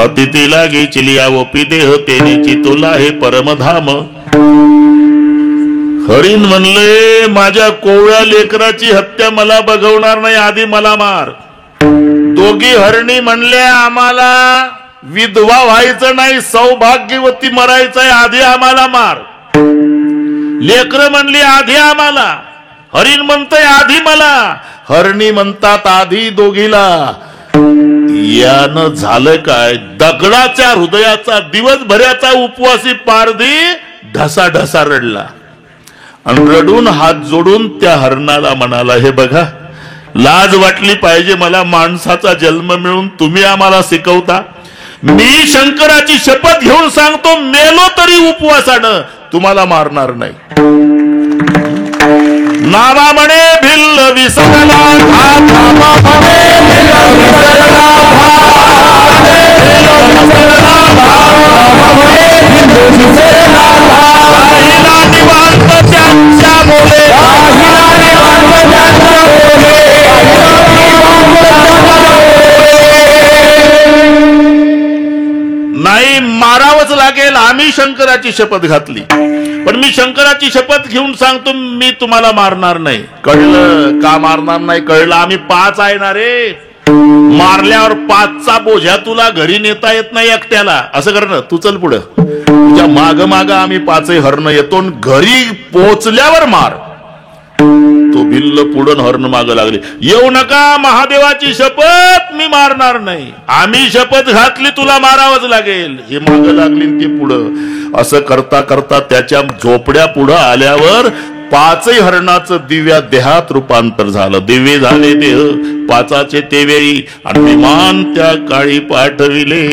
अतिथी लागे चिलिया व पिदेह तेनेची तुला हे परमधाम. हरिण म्हणले माझ्या कोवळ्या लेकराची हत्या मला बघवणार नाही, आधी मला मार. दोघी हरणी म्हणले आम्हाला विधवा व्हायचं नाही, सौभाग्यवती मरायचंय, आधी आम्हाला मार. लेकर म्हणली आधी आम्हाला. हरिण म्हणतंय आधी मला. हरणी म्हणतात आधी दोघीला. यानं झालं काय, दगडाच्या हृदयाचा दिवसभराचा उपवासी पारधी ढसा ढसा रडला आणि रडून हात जोडून त्या हरणाला म्हणाला, हे बघा, लाज वाटली पाहिजे मला, माणसाचा जन्म मिळून तुम्ही आम्हाला शिकवता. मी शंकराची शपथ घेऊन सांगतो, मेलो तरी उपवासानं तुम्हाला मारणार नाही. नावा म्हणे भिल्ल विसरला नाही, मारावंच लागेल. आम्ही शंकराची शपथ घातली, पण मी शंकराची शपथ घेऊन सांगतो, मी तुम्हाला मारणार नाही. कळलं का मारणार नाही? कळलं. आम्ही 5 आहे ना रे. मारल्यावर 5चा बोझ्या तुला घरी नेता येत नाही एकट्याला. असं कर ना, तू चल पुढं, तुझ्या माग माग आम्ही 5 हरण येतो, घरी पोचल्यावर मार. तो भिल्ल पुढं हरण माग लागले. येऊ नका, महादेवाची शपथ, मी मारणार नाही. आम्ही शपथ घातली, तुला मारावंच लागेल. हे माग लागली ते पुढं. असं करता करता त्याच्या झोपड्या पुढं आल्यावर 5 हरणाचं दिव्या देहात रूपांतर झालं. दिव्य झाले देह 5चे ते वेळी, आणि विमान त्या काळी पाठविले.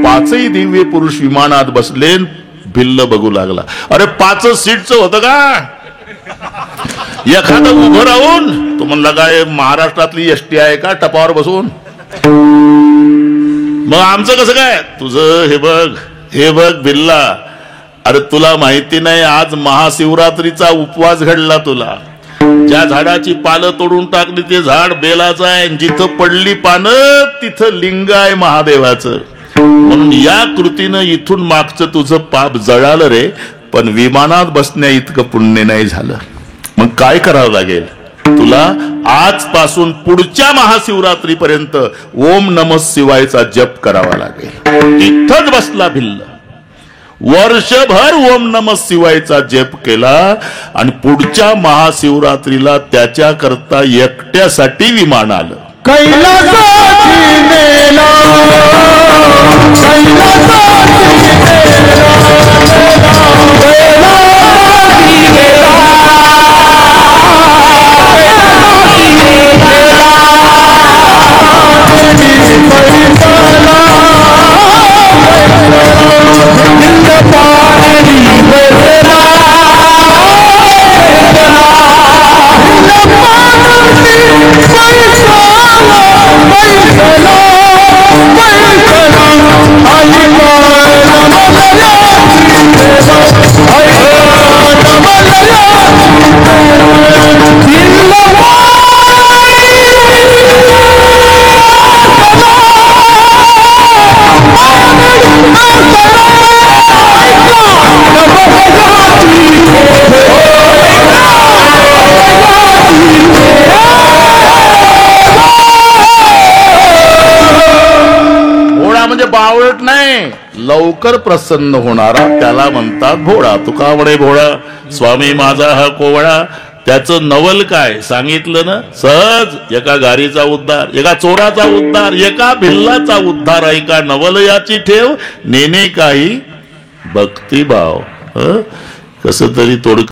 5 दिव्य पुरुष विमानात बसले. भिल्ल बघू लागला, अरे 5 सीटचं होतं का? एखादं उभं राहून. तो म्हणला काय महाराष्ट्रातली एसटी आहे का टपावर बसून? मग आमचं कसं काय? तुझं हे बघ, हे बघ भिल्ला, अरे तुला माहिती नाही, आज महाशिवरात्रीचा उपवास घडला तुला. ज्या झाडाची पानं तोडून टाकली ते झाड बेलाचं आहे, जिथं पडली पानं तिथं लिंग आहे महादेवाचं. म्हणून या कृतीनं इथून मागचं तुझं पाप जळालं रे, पण विमानात बसण्या इतकं पुण्य नाही झालं. मग काय करावं लागेल तुला? आजपासून पुढच्या महाशिवरात्रीपर्यंत ओम नमः शिवायचा जप करावा लागेल. इथंच बसला भिल्ल, वर्षभर ओम नमः शिवायचा जप केला, आणि पुढच्या महाशिवरात्रीला त्याच्या करता एकट्यासाठी विमान आलं. बावळट नाही, लवकर प्रसन्न होणारा त्याला म्हणतात भोळा. तुका म्हणे भोळा, स्वामी माझा हा कोवळा. त्याचं नवल काय सांगितलं ना, सहज. एका गारीचा उद्धार, एका चोराचा उद्धार, एका भिल्लाचा उद्धार. ऐका नवल याची ठेव, नेने काही भक्तिभाव. कसं तरी तोड